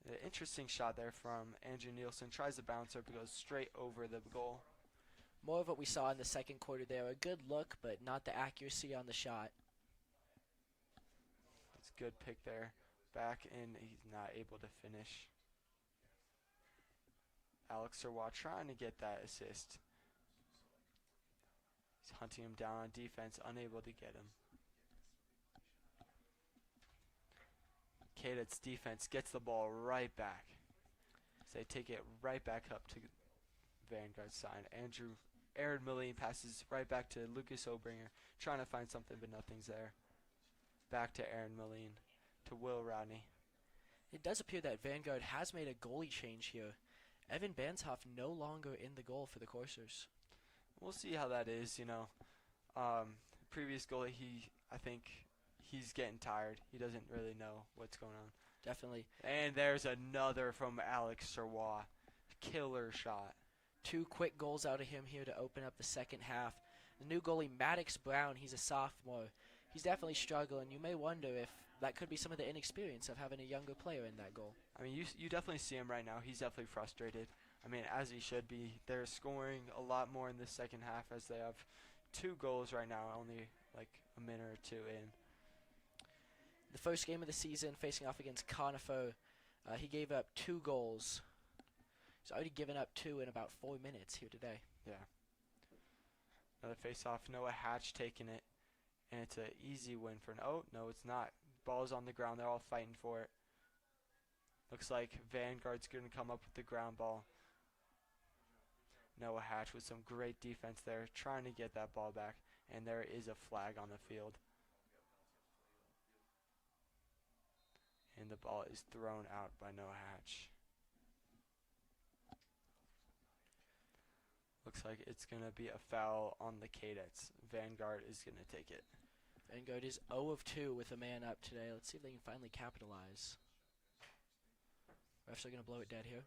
D: An interesting shot there from Andrew Nielsen. Tries to bounce up, but goes straight over the goal.
A: More of what we saw in the second quarter there. A good look, but not the accuracy on the shot.
D: It's a good pick there. Back in, he's not able to finish. Alex Roy trying to get that assist. He's hunting him down on defense, unable to get him. Kadet's defense gets the ball right back. So they take it right back up to Vanguard's side. Aaron Moline passes right back to Lucas Obringer, trying to find something, but nothing's there. Back to Aaron Moline, to Will Rodney.
A: It does appear that Vanguard has made a goalie change here. Evan Banshoff no longer in the goal for the Coursers.
D: We'll see how that is, Previous goalie, I think he's getting tired. He doesn't really know what's going on.
A: Definitely.
D: And there's another from Alex Roy. Killer shot.
A: 2 quick goals out of him here to open up the second half. The new goalie, Maddox Brown, he's a sophomore. He's definitely struggling. You may wonder if that could be some of the inexperience of having a younger player in that goal.
D: You definitely see him right now. He's definitely frustrated. As he should be. They're scoring a lot more in the second half as they have 2 goals right now, only like a minute or 2 in.
A: the first game of the season facing off against Conifer. He gave up 2 goals. He's already given up 2 in about 4 minutes here today.
D: Yeah. Another face-off. Noah Hatch taking it. And it's an easy win for... Oh, no, it's not. Ball's on the ground. They're all fighting for it. Looks like Vanguard's going to come up with the ground ball. Noah Hatch with some great defense there, trying to get that ball back. And there is a flag on the field. And the ball is thrown out by Noah Hatch. Looks like it's going to be a foul on the Kadets. Vanguard is going to take it.
A: Vanguard is 0 of 2 with a man up today. Let's see if they can finally capitalize. Refs are going to blow it dead here.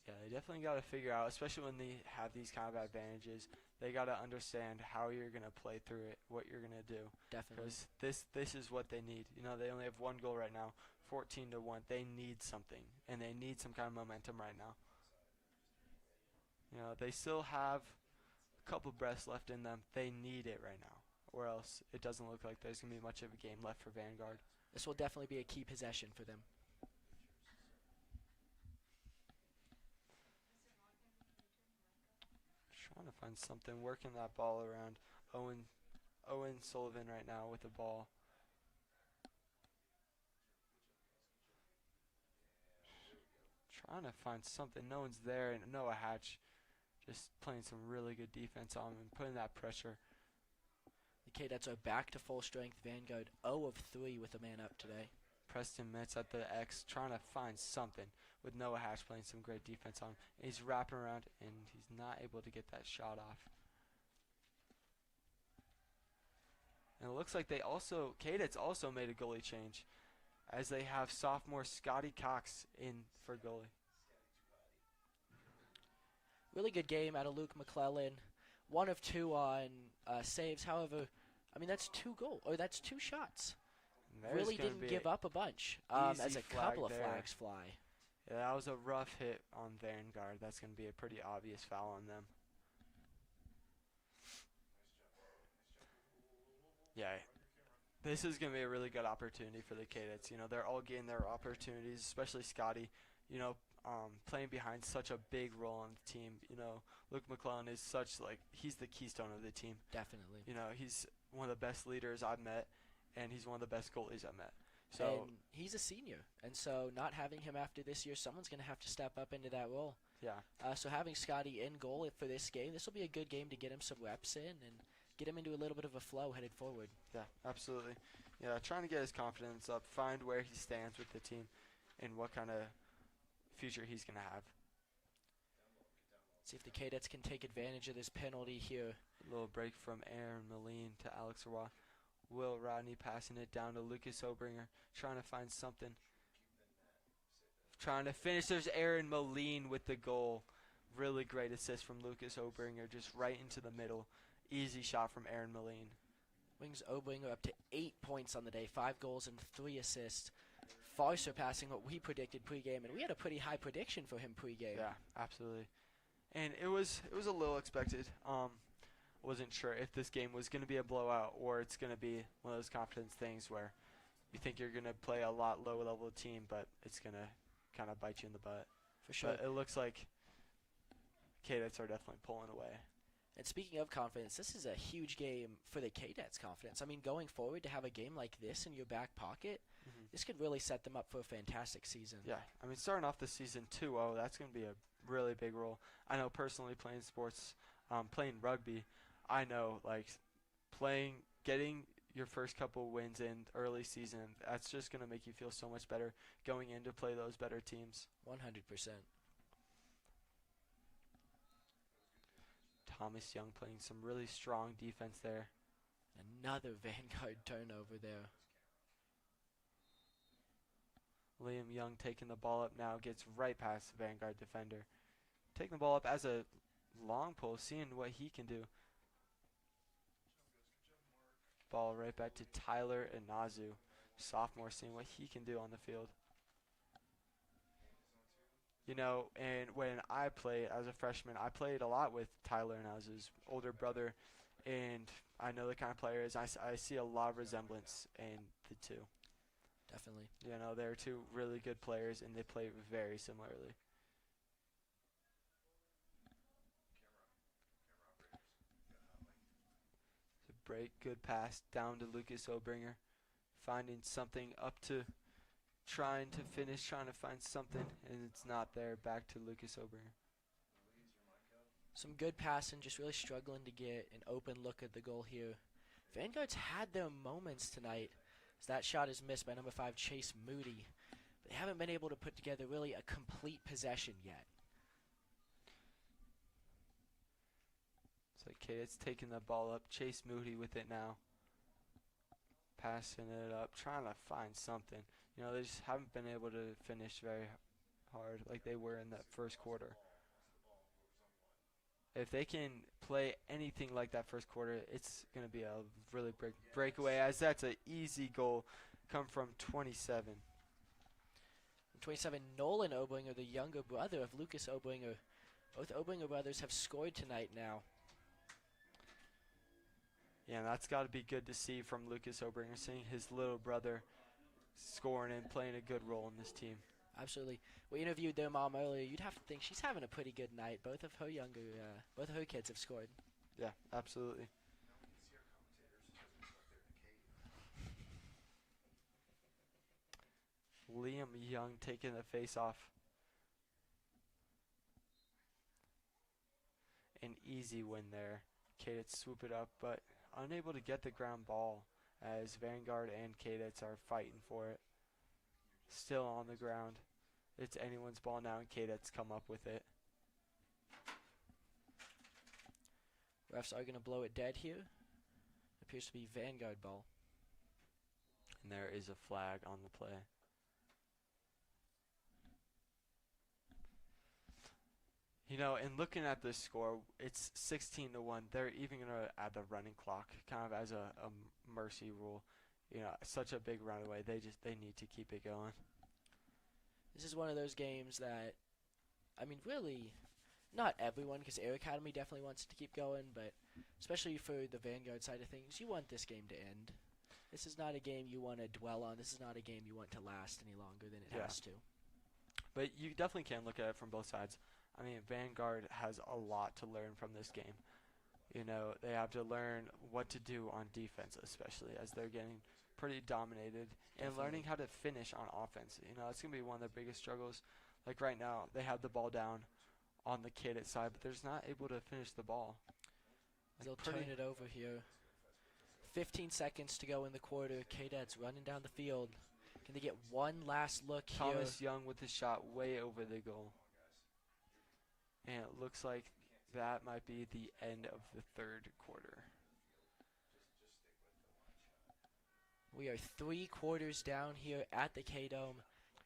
D: Yeah, they definitely got to figure out, especially when they have these kind of advantages, they got to understand how you're going to play through it, what you're going to do.
A: Definitely.
D: Because this is what they need. You know, they only have 1 goal right now, 14-1. They need something, and they need some kind of momentum right now. You know, they still have a couple breaths left in them. They need it right now, or else it doesn't look like there's going to be much of a game left for Vanguard.
A: This will definitely be a key possession for them.
D: Trying to find something, working that ball around. Owen Sullivan right now with the ball. Trying to find something. No one's there, and Noah Hatch just playing some really good defense on him and putting that pressure.
A: The Cadets are back to full strength. Vanguard 0 of 3 with a man up today.
D: Preston Metz at the X trying to find something with Noah Hatch playing some great defense on him. And he's wrapping around, and he's not able to get that shot off. And it looks like Cadets also made a goalie change, as they have sophomore Scotty Cox in for goalie.
A: Really good game out of Luke McClellan. 1 of 2 on saves. However, I mean, that's 2 goals, or that's 2 shots. Really didn't give up a bunch as a couple of flags fly.
D: Yeah, that was a rough hit on Vanguard. That's going to be a pretty obvious foul on them. Yeah, this is going to be a really good opportunity for the Cadets. You know, they're all getting their opportunities, especially Scotty. You know, playing behind such a big role on the team. You know, Luke McClellan is he's the keystone of the team.
A: Definitely.
D: You know, he's one of the best leaders I've met, and he's one of the best goalies I've met. So
A: and he's a senior, and so not having him after this year, someone's going to have to step up into that role.
D: Yeah.
A: So having Scotty in goal for this game, this will be a good game to get him some reps in and get him into a little bit of a flow headed forward.
D: Yeah, absolutely. Yeah, trying to get his confidence up, find where he stands with the team, and what kind of future he's going to have.
A: See if the Cadets can take advantage of this penalty here.
D: A little break from Aaron Moline to Alex Roy. Will Rodney passing it down to Lucas Obringer, trying to find something. Trying to finish. There's Aaron Moline with the goal. Really great assist from Lucas Obringer, just right into the middle. Easy shot from Aaron Moline.
A: Wings Obringer up to 8 points on the day, 5 goals and 3 assists. Far surpassing what we predicted pregame, and we had a pretty high prediction for him pregame.
D: Yeah, absolutely. And it was a little expected. Wasn't sure if this game was going to be a blowout or it's going to be one of those confidence things where you think you're going to play a lot lower level team, but it's going to kind of bite you in the butt.
A: For sure.
D: But it looks like Cadets are definitely pulling away.
A: And speaking of confidence, this is a huge game for the Cadets' confidence. I mean, going forward to have a game like this in your back pocket, this could really set them up for a fantastic season.
D: Yeah, I mean, starting off the season 2-0, that's going to be a really big role. I know personally playing sports, playing rugby, I know, like, getting your first couple wins in early season, that's just going to make you feel so much better going in to play those better teams.
A: 100%.
D: Thomas Young playing some really strong defense there.
A: Another Vanguard turnover there.
D: Liam Young taking the ball up now, gets right past the Vanguard defender. Taking the ball up as a long pull, seeing what he can do. Ball right back to Tyler Inazu, sophomore, seeing what he can do on the field. You know, and when I played as a freshman, I played a lot with Tyler Inazu's older brother, and I know the kind of player is. I see a lot of resemblance in the two.
A: Definitely.
D: You know, they're two really good players, and they play very similarly. Break, good pass down to Lucas Obringer, finding something up to trying to finish, trying to find something, and it's not there. Back to Lucas Obringer.
A: Some good passing, just really struggling to get an open look at the goal here. Vanguard's had their moments tonight, as that shot is missed by number 5, Chase Moody. They haven't been able to put together really a complete possession yet.
D: So Kadet's taking the ball up. Chase Moody with it now. Passing it up, trying to find something. You know, they just haven't been able to finish very hard like they were in that first quarter. If they can play anything like that first quarter, it's going to be a really breakaway, as that's an easy goal come from 27.
A: 27, Nolan Obringer, the younger brother of Lucas Obringer. Both Obringer brothers have scored tonight now.
D: Yeah, and that's got to be good to see from Lucas Obringer, seeing his little brother scoring and playing a good role in this team.
A: Absolutely. We interviewed their mom earlier. You'd have to think she's having a pretty good night. Both of her kids have scored.
D: Yeah, absolutely. Liam Young taking the face off. An easy win there. Kadets swoop it up, but unable to get the ground ball as Vanguard and Kadets are fighting for it. Still on the ground. It's anyone's ball now, and Kadets come up with it.
A: Refs are going to blow it dead here. Appears to be Vanguard ball.
D: And there is a flag on the play. You know, and looking at this score, it's 16-1. They're even going to add the running clock, kind of as a mercy rule. You know, such a big runaway. They need to keep it going.
A: This is one of those games that, I mean, really, not everyone, because Air Academy definitely wants to keep going, but especially for the Vanguard side of things, you want this game to end. This is not a game you want to dwell on. This is not a game you want to last any longer than it has to.
D: But you definitely can look at it from both sides. I mean, Vanguard has a lot to learn from this game. You know, they have to learn what to do on defense, especially as they're getting pretty dominated, and learning how to finish on offense. You know, it's going to be one of their biggest struggles. Like right now, they have the ball down on the Kadet side, but they're just not able to finish the ball.
A: They'll turn it over here. 15 seconds to go in the quarter. Kadets running down the field. Can they get one last look here?
D: Thomas Young with the shot way over the goal. And it looks like that might be the end of the third quarter.
A: We are 3 quarters down here at the K-Dome.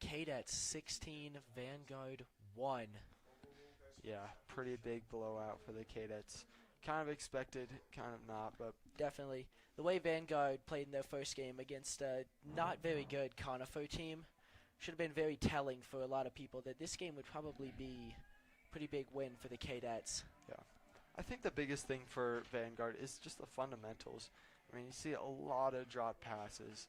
A: Kadets 16, Vanguard 1.
D: Yeah, pretty big blowout for the Kadets. Kind of expected, kind of not, but
A: definitely. The way Vanguard played in their first game against a not very good Conifer team should have been very telling for a lot of people that this game would probably be a pretty big win for the Kadets.
D: Yeah. I think the biggest thing for Vanguard is just the fundamentals. I mean, you see a lot of drop passes,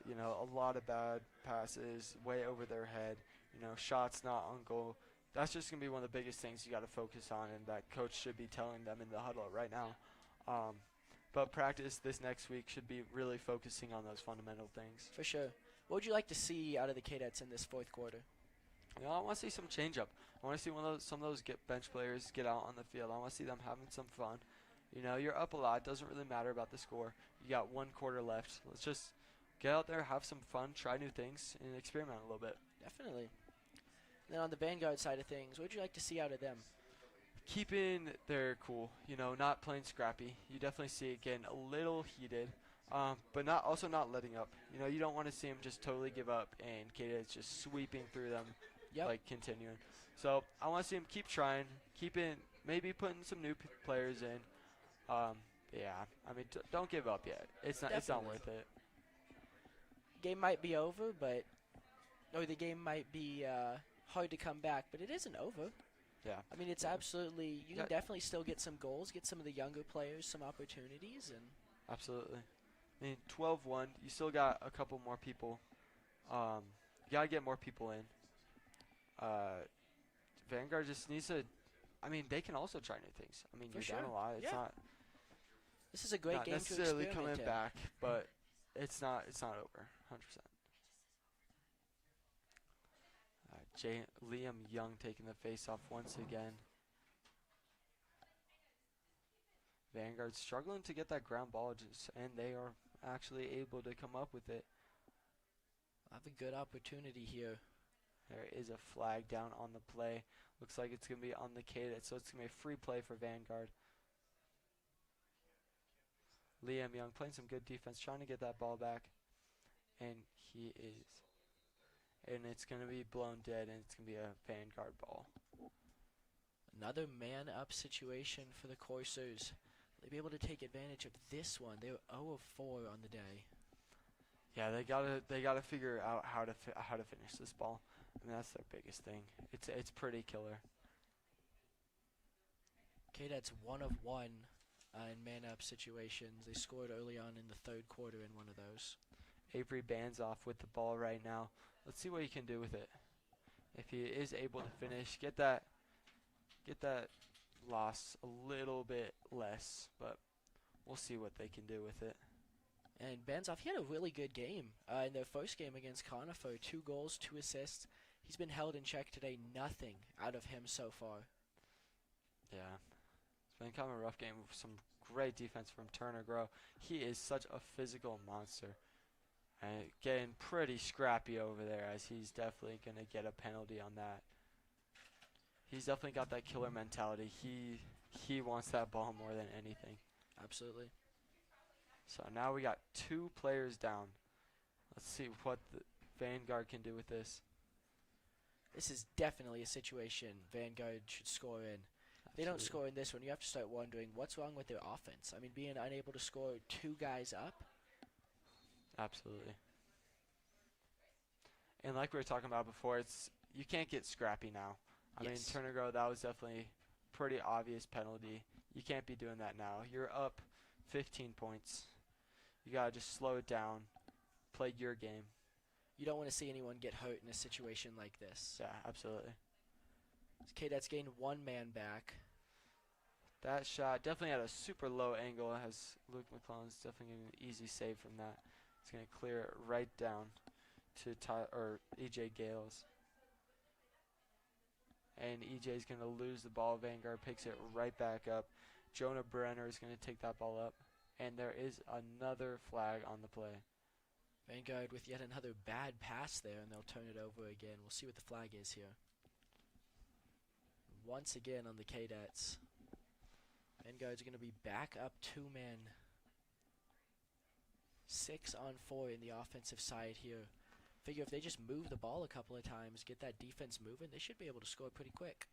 D: you know, a lot of bad passes way over their head, you know, shots not on goal. That's just going to be one of the biggest things you got to focus on, and that coach should be telling them in the huddle right now. But practice this next week should be really focusing on those fundamental things.
A: For sure. What would you like to see out of the Kadets in this fourth quarter?
D: You know, I want to see some change-up. I want to see some of those bench players get out on the field. I want to see them having some fun. You know, you're up a lot. It doesn't really matter about the score. You got 1 quarter left. Let's just get out there, have some fun, try new things, and experiment a little bit.
A: Definitely. And then on the Vanguard side of things, what would you like to see out of them?
D: Keeping their cool, you know, not playing scrappy. You definitely see it getting a little heated, but also not letting up. You know, you don't want to see them just totally give up and Kadet's just sweeping through them, like continuing. So I want to see them keep trying, maybe putting some new players in. Yeah, I mean, don't give up yet. It's not worth it.
A: Game might be over, or the game might be hard to come back, but it isn't over.
D: Yeah.
A: I mean, it's absolutely, you can
D: Yeah.
A: definitely still get some goals, get some of the younger players some opportunities, and
D: Absolutely. I mean, 12-1, you still got a couple more people. You got to get more people in. Vanguard just needs to, I mean, they can also try new things. I mean,
A: For
D: you're
A: sure.
D: down a lot. It's
A: Yeah.
D: not
A: this is a great
D: not
A: game to
D: necessarily
A: experiment
D: coming
A: in.
D: back, but it's not over 100%. Liam Young taking the face off once again. Vanguard struggling to get that ground ball, and they are actually able to come up with it.
A: Have a good opportunity here.
D: There is a flag down on the play. Looks like it's going to be on the Kadet, so it's going to be a free play for Vanguard. Liam Young playing some good defense, trying to get that ball back. And he is. And it's going to be blown dead, and it's going to be a Vanguard ball.
A: Another man-up situation for the Corsairs. They'll be able to take advantage of this one. They were 0 of 4 on the day.
D: Yeah, they gotta figure out how to finish this ball. I mean, that's their biggest thing. It's pretty killer.
A: Kadet's 1 of 1 in man-up situations. They scored early on in the third quarter in one of those.
D: Avery Banzoff with the ball right now. Let's see what he can do with it. If he is able to finish, get that loss a little bit less, but we'll see what they can do with it.
A: And Banzoff, he had a really good game in their first game against Conifer. 2 goals, 2 assists. He's been held in check today. Nothing out of him so far.
D: Yeah. It's been kind of a rough game with some great defense from Turner Grow. He is such a physical monster. And getting pretty scrappy over there, as he's definitely going to get a penalty on that. He's definitely got that killer mentality. He wants that ball more than anything.
A: Absolutely.
D: So now we got 2 players down. Let's see what the Vanguard can do with this.
A: This is definitely a situation Vanguard should score in. If they don't score in this one, you have to start wondering what's wrong with their offense. I mean, being unable to score 2 guys up.
D: Absolutely. And like we were talking about before, you can't get scrappy now. I mean, Turner Grow, that was definitely pretty obvious penalty. You can't be doing that now. You're up 15 points. You got to just slow it down, play your game.
A: You don't want to see anyone get hurt in a situation like this.
D: Yeah, absolutely.
A: Kadet's gained 1 man back.
D: That shot definitely had a super low angle, as Luke McClellan's definitely getting an easy save from that. He's going to clear it right down to EJ Gales. And EJ's going to lose the ball. Vanguard picks it right back up. Jonah Brenner is going to take that ball up. And there is another flag on the play.
A: Vanguard with yet another bad pass there, and they'll turn it over again. We'll see what the flag is here. Once again on the Kadets. Vanguard's going to be back up 2 men. 6 on 4 in the offensive side here. Figure if they just move the ball a couple of times, get that defense moving, they should be able to score pretty quick.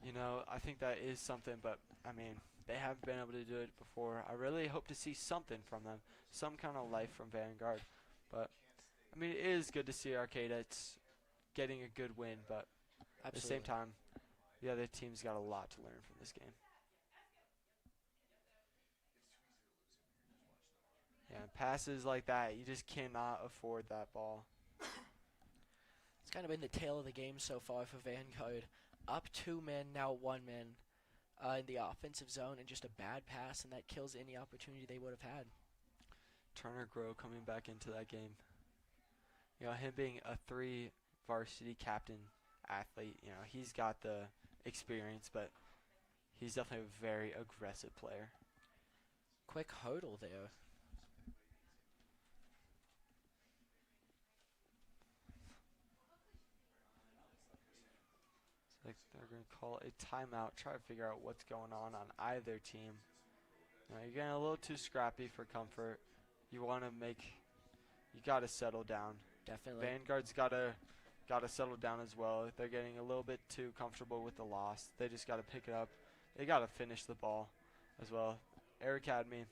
D: You know, I think that is something, but, I mean, they haven't been able to do it before. I really hope to see something from them, some kind of life from Vanguard. But, I mean, it is good to see our Kadets getting a good win, but at the same time, the other team's got a lot to learn from this game. Yeah, passes like that, you just cannot afford that ball.
A: It's kind of been the tale of the game so far for Vanguard. Up 2 men, now 1 man in the offensive zone, and just a bad pass, and that kills any opportunity they would have had.
D: Turner Grow coming back into that game. You know, him being a 3 varsity captain athlete, you know, he's got the experience, but he's definitely a very aggressive player.
A: Quick hurdle there.
D: They're going to call a timeout, try to figure out what's going on either team. You know, you're getting a little too scrappy for comfort. You want to you got to settle down.
A: Definitely.
D: Vanguard's got to settle down as well. They're getting a little bit too comfortable with the loss. They just got to pick it up. They got to finish the ball as well. Air Academy,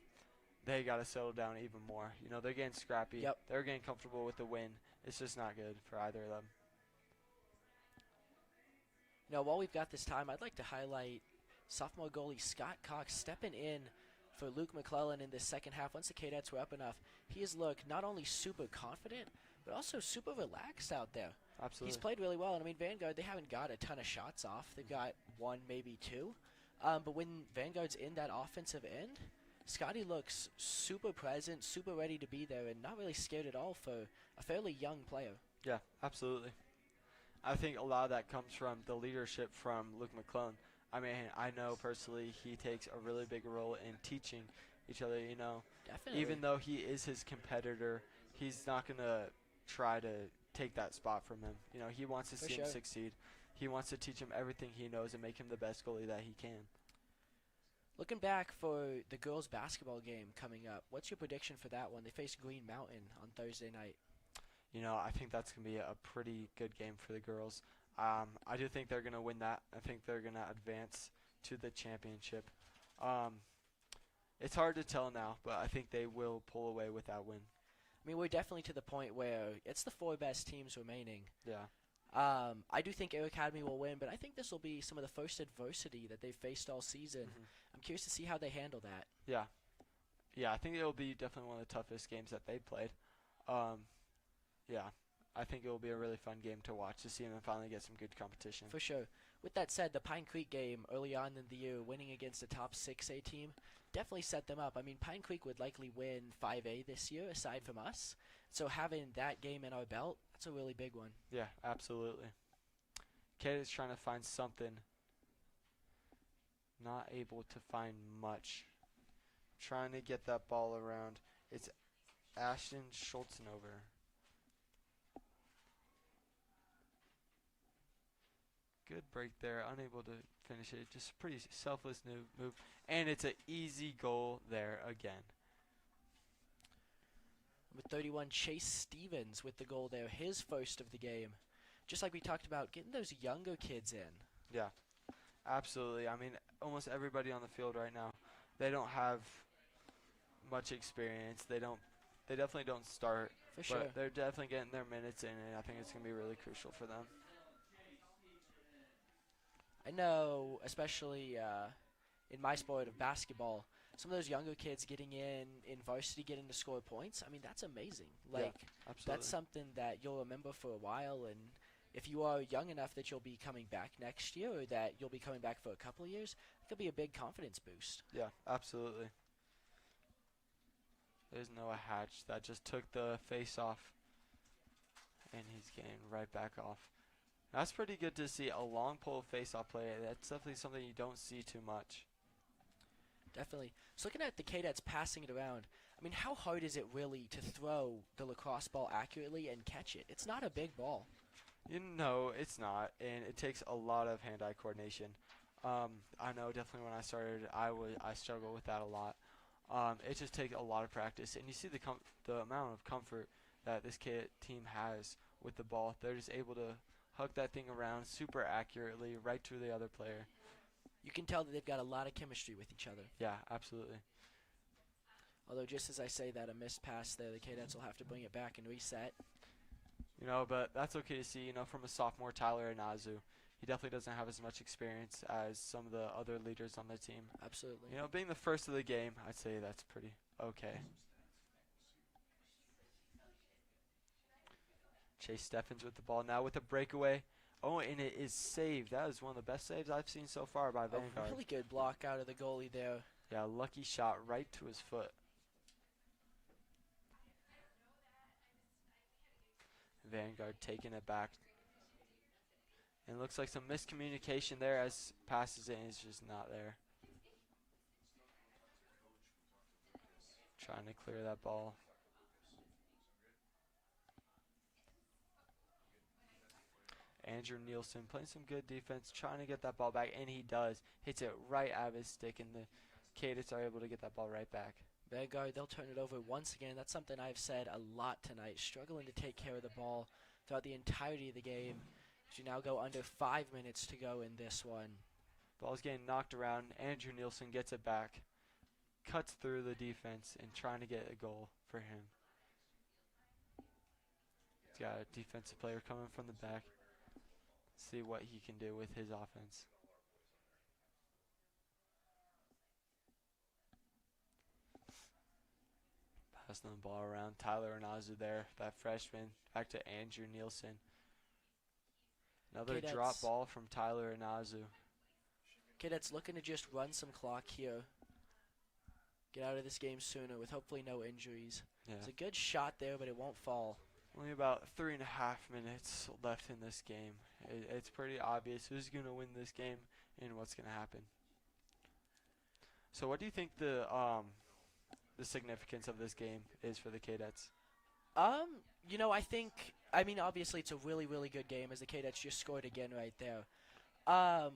D: they got to settle down even more. You know, they're getting scrappy.
A: Yep.
D: They're getting comfortable with the win. It's just not good for either of them.
A: While we've got this time, I'd like to highlight sophomore goalie Scott Cox stepping in for Luke McClellan in this second half. Once the Cadets were up enough, he has looked not only super confident, but also super relaxed out there.
D: Absolutely.
A: He's played really well. And I mean, Vanguard, they haven't got a ton of shots off. They've got one, maybe two. But when Vanguard's in that offensive end, Scotty looks super present, super ready to be there, and not really scared at all for a fairly young player.
D: Yeah, absolutely. I think a lot of that comes from the leadership from Luke McClellan. I mean, I know personally he takes a really big role in teaching each other,
A: Definitely.
D: Even though he is his competitor, he's not going to try to take that spot from him. He wants to see him succeed. He wants to teach him everything he knows and make him the best goalie that he can.
A: Looking back for the girls' basketball game coming up, what's your prediction for that one? They face Green Mountain on Thursday night.
D: I think that's going to be a pretty good game for the girls. I do think they're going to win that. I think they're going to advance to the championship. It's hard to tell now, but I think they will pull away with that win.
A: I mean, we're definitely to the point where it's the 4 best teams remaining.
D: Yeah.
A: I do think Air Academy will win, but I think this will be some of the first adversity that they've faced all season. I'm curious to see how they handle that.
D: Yeah. Yeah, I think it will be definitely one of the toughest games that they played. Yeah, I think it will be a really fun game to watch to see them finally get some good competition.
A: For sure. With that said, the Pine Creek game early on in the year, winning against a top 6A team, definitely set them up. I mean, Pine Creek would likely win 5A this year, aside from us. So having that game in our belt, that's a really big one.
D: Yeah, absolutely. Kadet is trying to find something. Not able to find much. Trying to get that ball around. It's Ashton Schultzenover. Good break there. Unable to finish it. Just pretty selfless move. And it's an easy goal there again.
A: With 31, Chase Stevens with the goal there. His first of the game. Just like we talked about, getting those younger kids in.
D: Yeah, absolutely. I mean, almost everybody on the field right now, they don't have much experience. They definitely don't start.
A: For sure.
D: But they're definitely getting their minutes in, and I think it's going to be really crucial for them.
A: I know, especially in my sport of basketball, some of those younger kids getting in varsity, getting to score points, I mean, that's amazing. Like,
D: absolutely.
A: That's something that you'll remember for a while, and if you are young enough that you'll be coming back next year or that you'll be coming back for a couple of years, it could be a big confidence boost.
D: Yeah, absolutely. There's Noah Hatch that just took the face off, and he's getting right back off. That's pretty good to see, a long pole face-off play. That's definitely something you don't see too much.
A: Definitely. So looking at the Cadets passing it around, I mean, how hard is it really to throw the lacrosse ball accurately and catch it? It's not a big ball.
D: It's not, and it takes a lot of hand-eye coordination. I know definitely when I started, I struggled with that a lot. It just takes a lot of practice, and you see the amount of comfort that this team has with the ball. They're just able to hug that thing around super accurately right to the other player.
A: You can tell that they've got a lot of chemistry with each other.
D: Yeah, absolutely.
A: Although just as I say that, a missed pass there, the Cadets will have to bring it back and reset.
D: But that's okay to see, from a sophomore, Tyler Inazu. He definitely doesn't have as much experience as some of the other leaders on the team.
A: Absolutely.
D: Being the first of the game, I'd say that's pretty okay. Chase Steffens with the ball now with a breakaway. Oh, and it is saved. That is one of the best saves I've seen so far by Vanguard.
A: A really good block out of the goalie there.
D: Yeah, lucky shot right to his foot. Vanguard taking it back. And it looks like some miscommunication there as passes in is just not there. Trying to clear that ball. Andrew Nielsen playing some good defense, trying to get that ball back, and he does. Hits it right out of his stick, and the Cadets are able to get that ball right back.
A: Vanguard, they'll turn it over once again. That's something I've said a lot tonight. Struggling to take care of the ball throughout the entirety of the game. As you now go under 5 minutes to go in this one.
D: Ball's getting knocked around. Andrew Nielsen gets it back. Cuts through the defense and trying to get a goal for him. He's got a defensive player coming from the back. see what he can do with his offense. Passing the ball around. Tyler Anazu there, that freshman. Back to Andrew Nielsen. Another drop ball from Tyler Anazu.
A: Kadet's looking to just run some clock here. Get out of this game sooner with hopefully no injuries.
D: Yeah.
A: It's a good shot there, but it won't fall.
D: Only about 3.5 minutes left in this game. It's pretty obvious who's going to win this game and what's going to happen. So what do you think the significance of this game is for the Kadets?
A: I mean, obviously it's a really, really good game as the Kadets just scored again right there.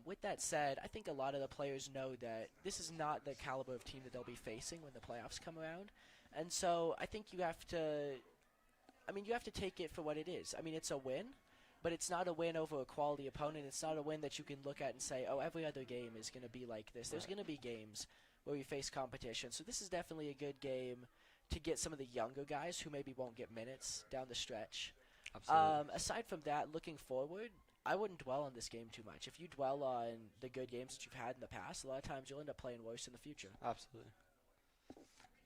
A: With that said, I think a lot of the players know that this is not the caliber of team that they'll be facing when the playoffs come around. And so I think you have to take it for what it is. I mean, it's a win, but it's not a win over a quality opponent. It's not a win that you can look at and say, oh, every other game is going to be like this. There's going to be games where we face competition. So this is definitely a good game to get some of the younger guys who maybe won't get minutes down the stretch.
D: Absolutely.
A: Aside from that, looking forward, I wouldn't dwell on this game too much. If you dwell on the good games that you've had in the past, a lot of times you'll end up playing worse in the future.
D: Absolutely.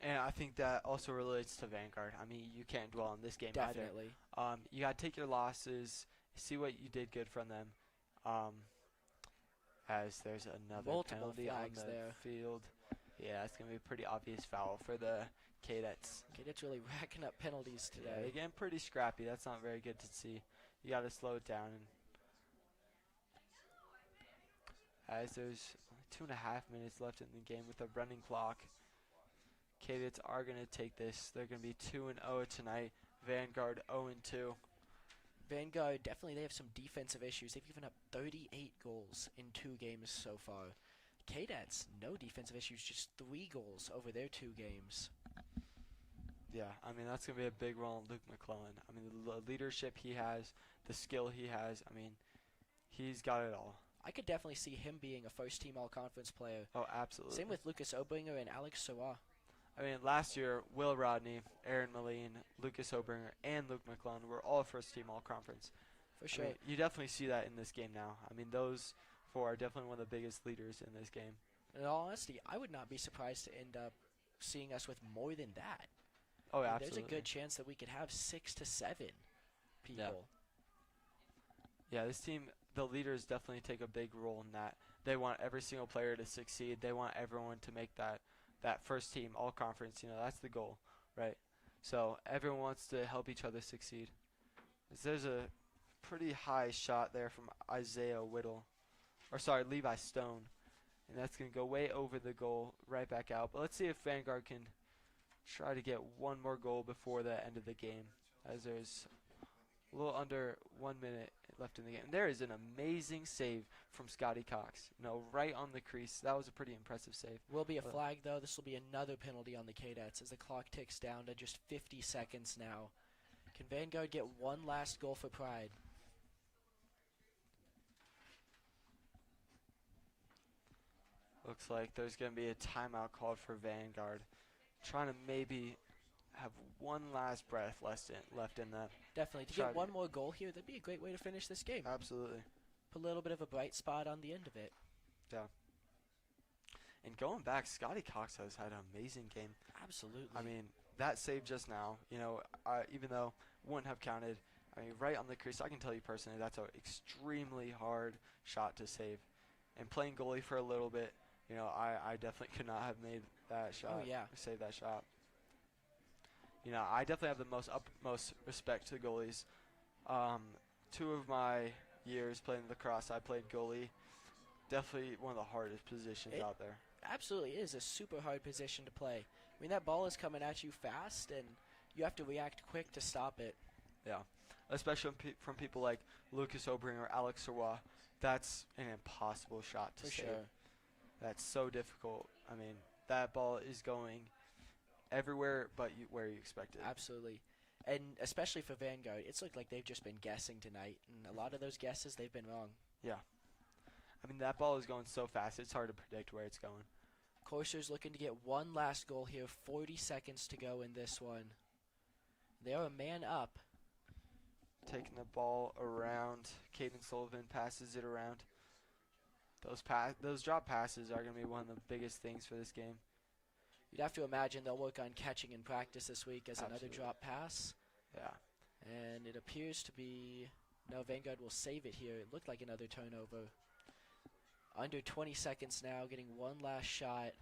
D: And I think that also relates to Vanguard. I mean, you can't dwell on this game
A: Definitely.
D: either. You got to take your losses, see what you did good from them. As there's another
A: Multiple
D: penalty on
A: flags
D: the
A: there.
D: field. Yeah, it's going to be a pretty obvious foul for the Kadets.
A: Kadets really racking up penalties today.
D: Yeah, they're getting pretty scrappy. That's not very good to see. You got to slow it down. And as there's 2.5 minutes left in the game with a running clock, Kadets are going to take this. They're going to be 2-0 tonight. Vanguard 0-2.
A: Vanguard, definitely they have some defensive issues. They've given up 38 goals in 2 games so far. Kadets, no defensive issues, just 3 goals over their 2 games.
D: Yeah, I mean, that's going to be a big role in Luke McClellan. I mean, the leadership he has, the skill he has, I mean, he's got it all.
A: I could definitely see him being a first-team all-conference player.
D: Oh, absolutely.
A: Same with Lucas Obringer and Alex Sarah.
D: I mean, last year, Will Rodney, Aaron Moline, Lucas Obringer, and Luke McClellan were all first-team all-conference.
A: For sure.
D: I mean, you definitely see that in this game now. I mean, those 4 are definitely one of the biggest leaders in this game.
A: In all honesty, I would not be surprised to end up seeing us with more than that.
D: Oh,
A: I mean,
D: absolutely.
A: There's a good chance that we could have 6 to 7 people.
D: Yeah, this team, the leaders definitely take a big role in that. They want every single player to succeed. They want everyone to make that first team all-conference. You know, that's the goal, right? So everyone wants to help each other succeed. There's a pretty high shot there from Levi Stone. And that's going to go way over the goal, right back out. But let's see if Vanguard can try to get one more goal before the end of the game, as there's a little under 1 minute left in the game. And there is an amazing save from Scotty Cox. Right on the crease. That was a pretty impressive save.
A: Will be a flag, though. This will be another penalty on the Kadets as the clock ticks down to just 50 seconds now. Can Vanguard get one last goal for pride?
D: Looks like there's going to be a timeout called for Vanguard. Trying to maybe have one last breath left in that.
A: Definitely. To get one more goal here, that'd be a great way to finish this game.
D: Absolutely.
A: Put a little bit of a bright spot on the end of it.
D: Yeah. And going back, Scotty Cox has had an amazing game.
A: Absolutely.
D: I mean, that save just now, even though wouldn't have counted, I mean, right on the crease, I can tell you personally, that's an extremely hard shot to save. And playing goalie for a little bit, I definitely could not have made that shot.
A: Oh, yeah.
D: Saved that shot. I definitely have the utmost respect to goalies. 2 of my years playing lacrosse, I played goalie. Definitely one of the hardest positions out there.
A: Absolutely is a super hard position to play. I mean, that ball is coming at you fast, and you have to react quick to stop it.
D: Yeah, especially from people like Lucas Obringer or Alex Sarwa. That's an impossible shot to save.
A: Sure.
D: That's so difficult. I mean, that ball is going everywhere but where you expect it.
A: Absolutely. And especially for Vanguard, it's looked like they've just been guessing tonight. And a lot of those guesses, they've been wrong.
D: Yeah. I mean, that ball is going so fast, it's hard to predict where it's going.
A: Courser's looking to get one last goal here. 40 seconds to go in this one. They are a man up.
D: taking the ball around. Caden Sullivan passes it around. Those drop passes are going to be one of the biggest things for this game.
A: You'd have to imagine they'll work on catching in practice this week as another drop pass.
D: Yeah.
A: And it appears to be, no, Vanguard will save it here. It looked like another turnover. Under 20 seconds now, getting one last shot,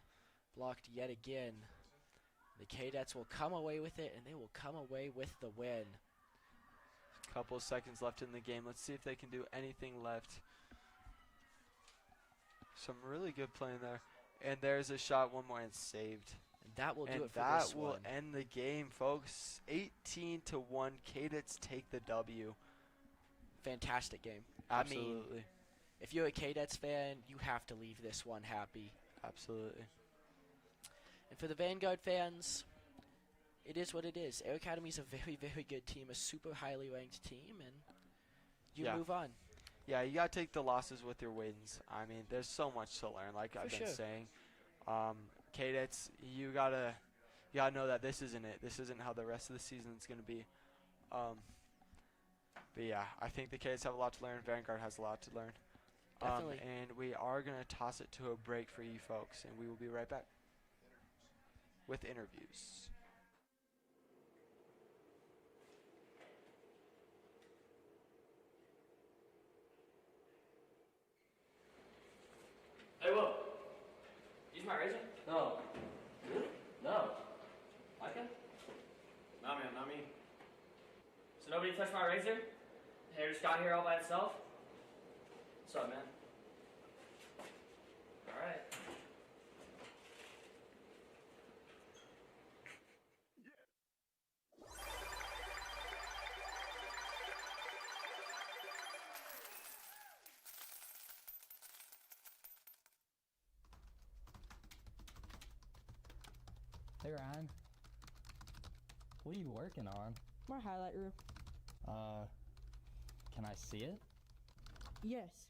A: blocked yet again. The Cadets will come away with it, and they will come away with the win.
D: Couple of seconds left in the game. Let's see if they can do anything left. Some really good playing there. And there's a shot, one more, and saved.
A: And that will do it for this
D: that will
A: one.
D: end the game, folks. 18-1. Cadets take the W.
A: Fantastic game.
D: Absolutely.
A: I mean, if you're a Cadets fan, you have to leave this one happy.
D: Absolutely.
A: And for the Vanguard fans, it is what it is. Air Academy is a very, very good team, a super highly ranked team, and you move on.
D: Yeah, you got to take the losses with your wins. I mean, there's so much to learn, like I've been saying. Cadets, you gotta know that this isn't it. This isn't how the rest of the season is going to be. But yeah, I think the Cadets have a lot to learn. Vanguard has a lot to learn.
A: Definitely.
D: And we are going to toss it to a break for you folks, and we will be right back with interviews.
G: Hey, Will. Use my razor? No. Really? No. I can? Nah, man, not me. So nobody touched my razor? The hair just got here all by itself? What's up, man? Alright.
H: Hey Ryan, what are you working on?
I: My highlight reel.
H: Can I see it?
I: Yes.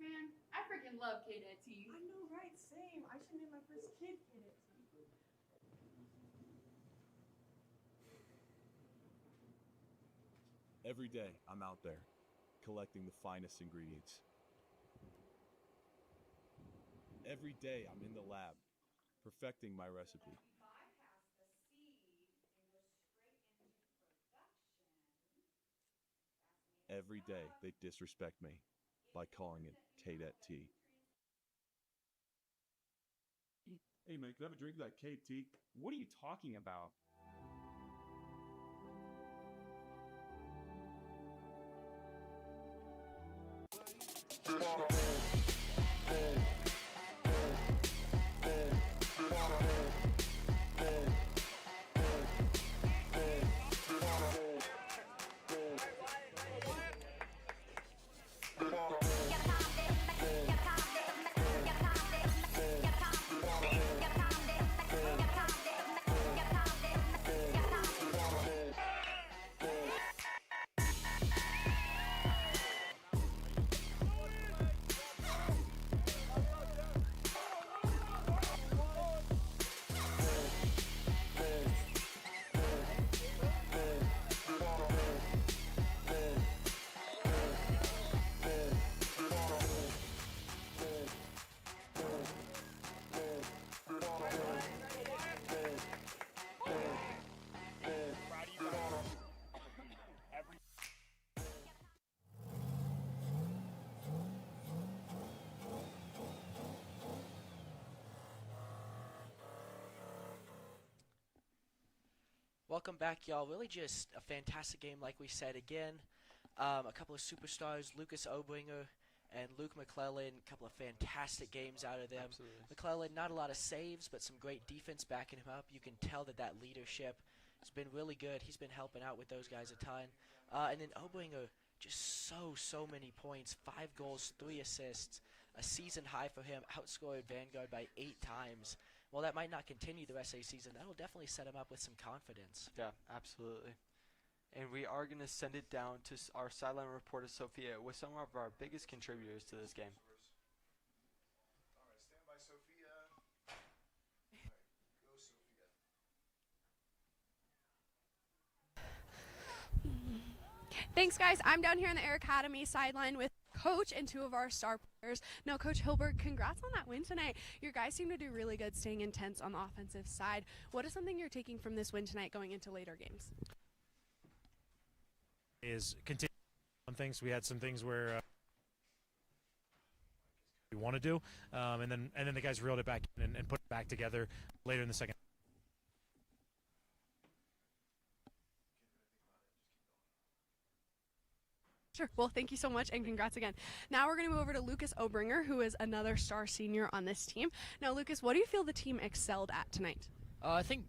J: Man, I freaking love Kadet tea.
I: I know, right? Same. I should name my first kid Kadet.
K: Every day, I'm out there, collecting the finest ingredients. Every day, I'm in the lab, perfecting my recipe. Every day, they disrespect me by calling it Kadet tea.
L: Hey man, can I have a drink of that KT? What are you talking about?
A: Welcome back, y'all. Really just a fantastic game, like we said again. A couple of superstars, Lucas Obringer and Luke McClellan, a couple of fantastic games out of them.
D: Absolutely.
A: McClellan, not a lot of saves, but some great defense backing him up. You can tell that leadership has been really good. He's been helping out with those guys a ton. And then Obringer, just so many points. 5 goals, 3 assists. A season high for him, outscored Vanguard by 8 times. While that might not continue the rest of the season, that will definitely set him up with some confidence.
D: Yeah, absolutely. And we are going to send it down to our sideline reporter, Sophia, with some of our biggest contributors to this game.
Q: All right, stand by, Sophia. All right, go, Sophia.
B: Thanks, guys. I'm down here in the Air Academy sideline with Coach and 2 of our star players. Now, Coach Hilberg, congrats on that win tonight. Your guys seem to do really good staying intense on the offensive side. What is something you're taking from this win tonight going into later games?
E: Is continue on things. We had some things where we want to do, and then the guys reeled it back in and put it back together later in the second.
B: Sure. Well, thank you so much, and congrats again. Now we're going to move over to Lucas Obringer, who is another star senior on this team. Now, Lucas, what do you feel the team excelled at tonight?
R: I think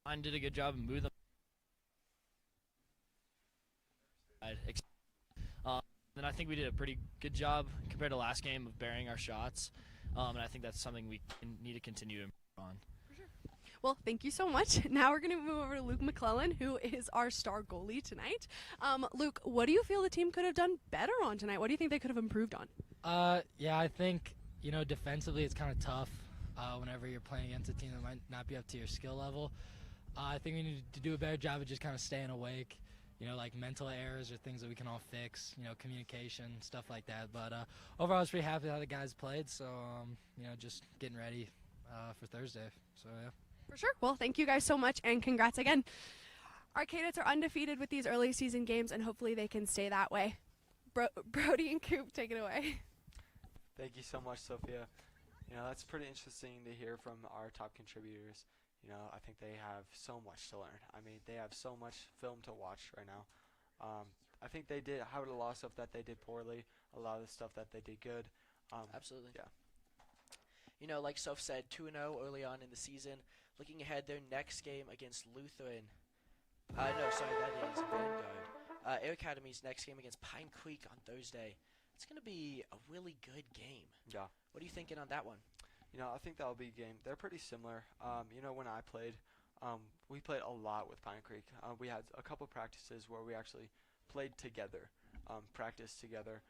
R: mine did a good job of moving them. And I think we did a pretty good job compared to last game of burying our shots, and I think that's something we need to continue to improve on.
B: For sure. Well, thank you so much. Now we're going to move over to Luke McClellan, who is our star goalie tonight. Luke, what do you feel the team could have done better on tonight? What do you think they could have improved on?
S: Yeah, I think, defensively it's kind of tough whenever you're playing against a team that might not be up to your skill level. I think we need to do a better job of just kind of staying awake. Like mental errors or things that we can all fix, communication, stuff like that. But overall, I was pretty happy with how the guys played. So, just getting ready for Thursday. So, yeah.
B: For sure. Well, thank you guys so much, and congrats again. Our Kadets are undefeated with these early season games, and hopefully they can stay that way. Brody and Coop, take it away.
D: Thank you so much, Sophia. That's pretty interesting to hear from our top contributors. I think they have so much to learn. I mean, they have so much film to watch right now. I think they did have a lot of stuff that they did poorly, a lot of the stuff that they did good.
A: Absolutely.
D: Yeah.
A: Like Soph said, 2-0 early on in the season. Looking ahead, their next game against Lutheran. That is Vanguard. Air Academy's next game against Pine Creek on Thursday. It's going to be a really good game.
D: Yeah.
A: What are you thinking on that one?
D: I think that'll be a game. They're pretty similar. When I played, we played a lot with Pine Creek. We had a couple practices where we actually played together, practiced together.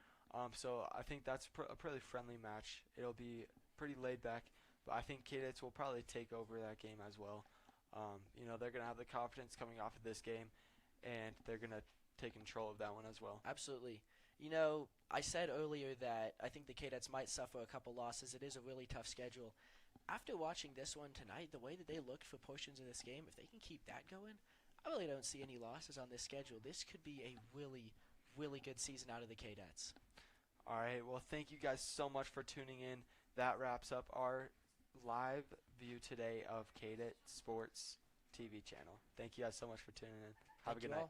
D: So I think that's a pretty friendly match. It'll be pretty laid back, but I think Kadets will probably take over that game as well. They're going to have the confidence coming off of this game, and they're going to take control of that one as well.
A: Absolutely. I said earlier that I think the Kadets might suffer a couple losses. It is a really tough schedule. After watching this one tonight, the way that they looked for portions of this game, if they can keep that going, I really don't see any losses on this schedule. This could be a really, really good season out of the Kadets.
D: All right. Well, thank you guys so much for tuning in. That wraps up our live view today of Kadet Sports TV channel. Thank you guys so much for tuning in. Have a good night.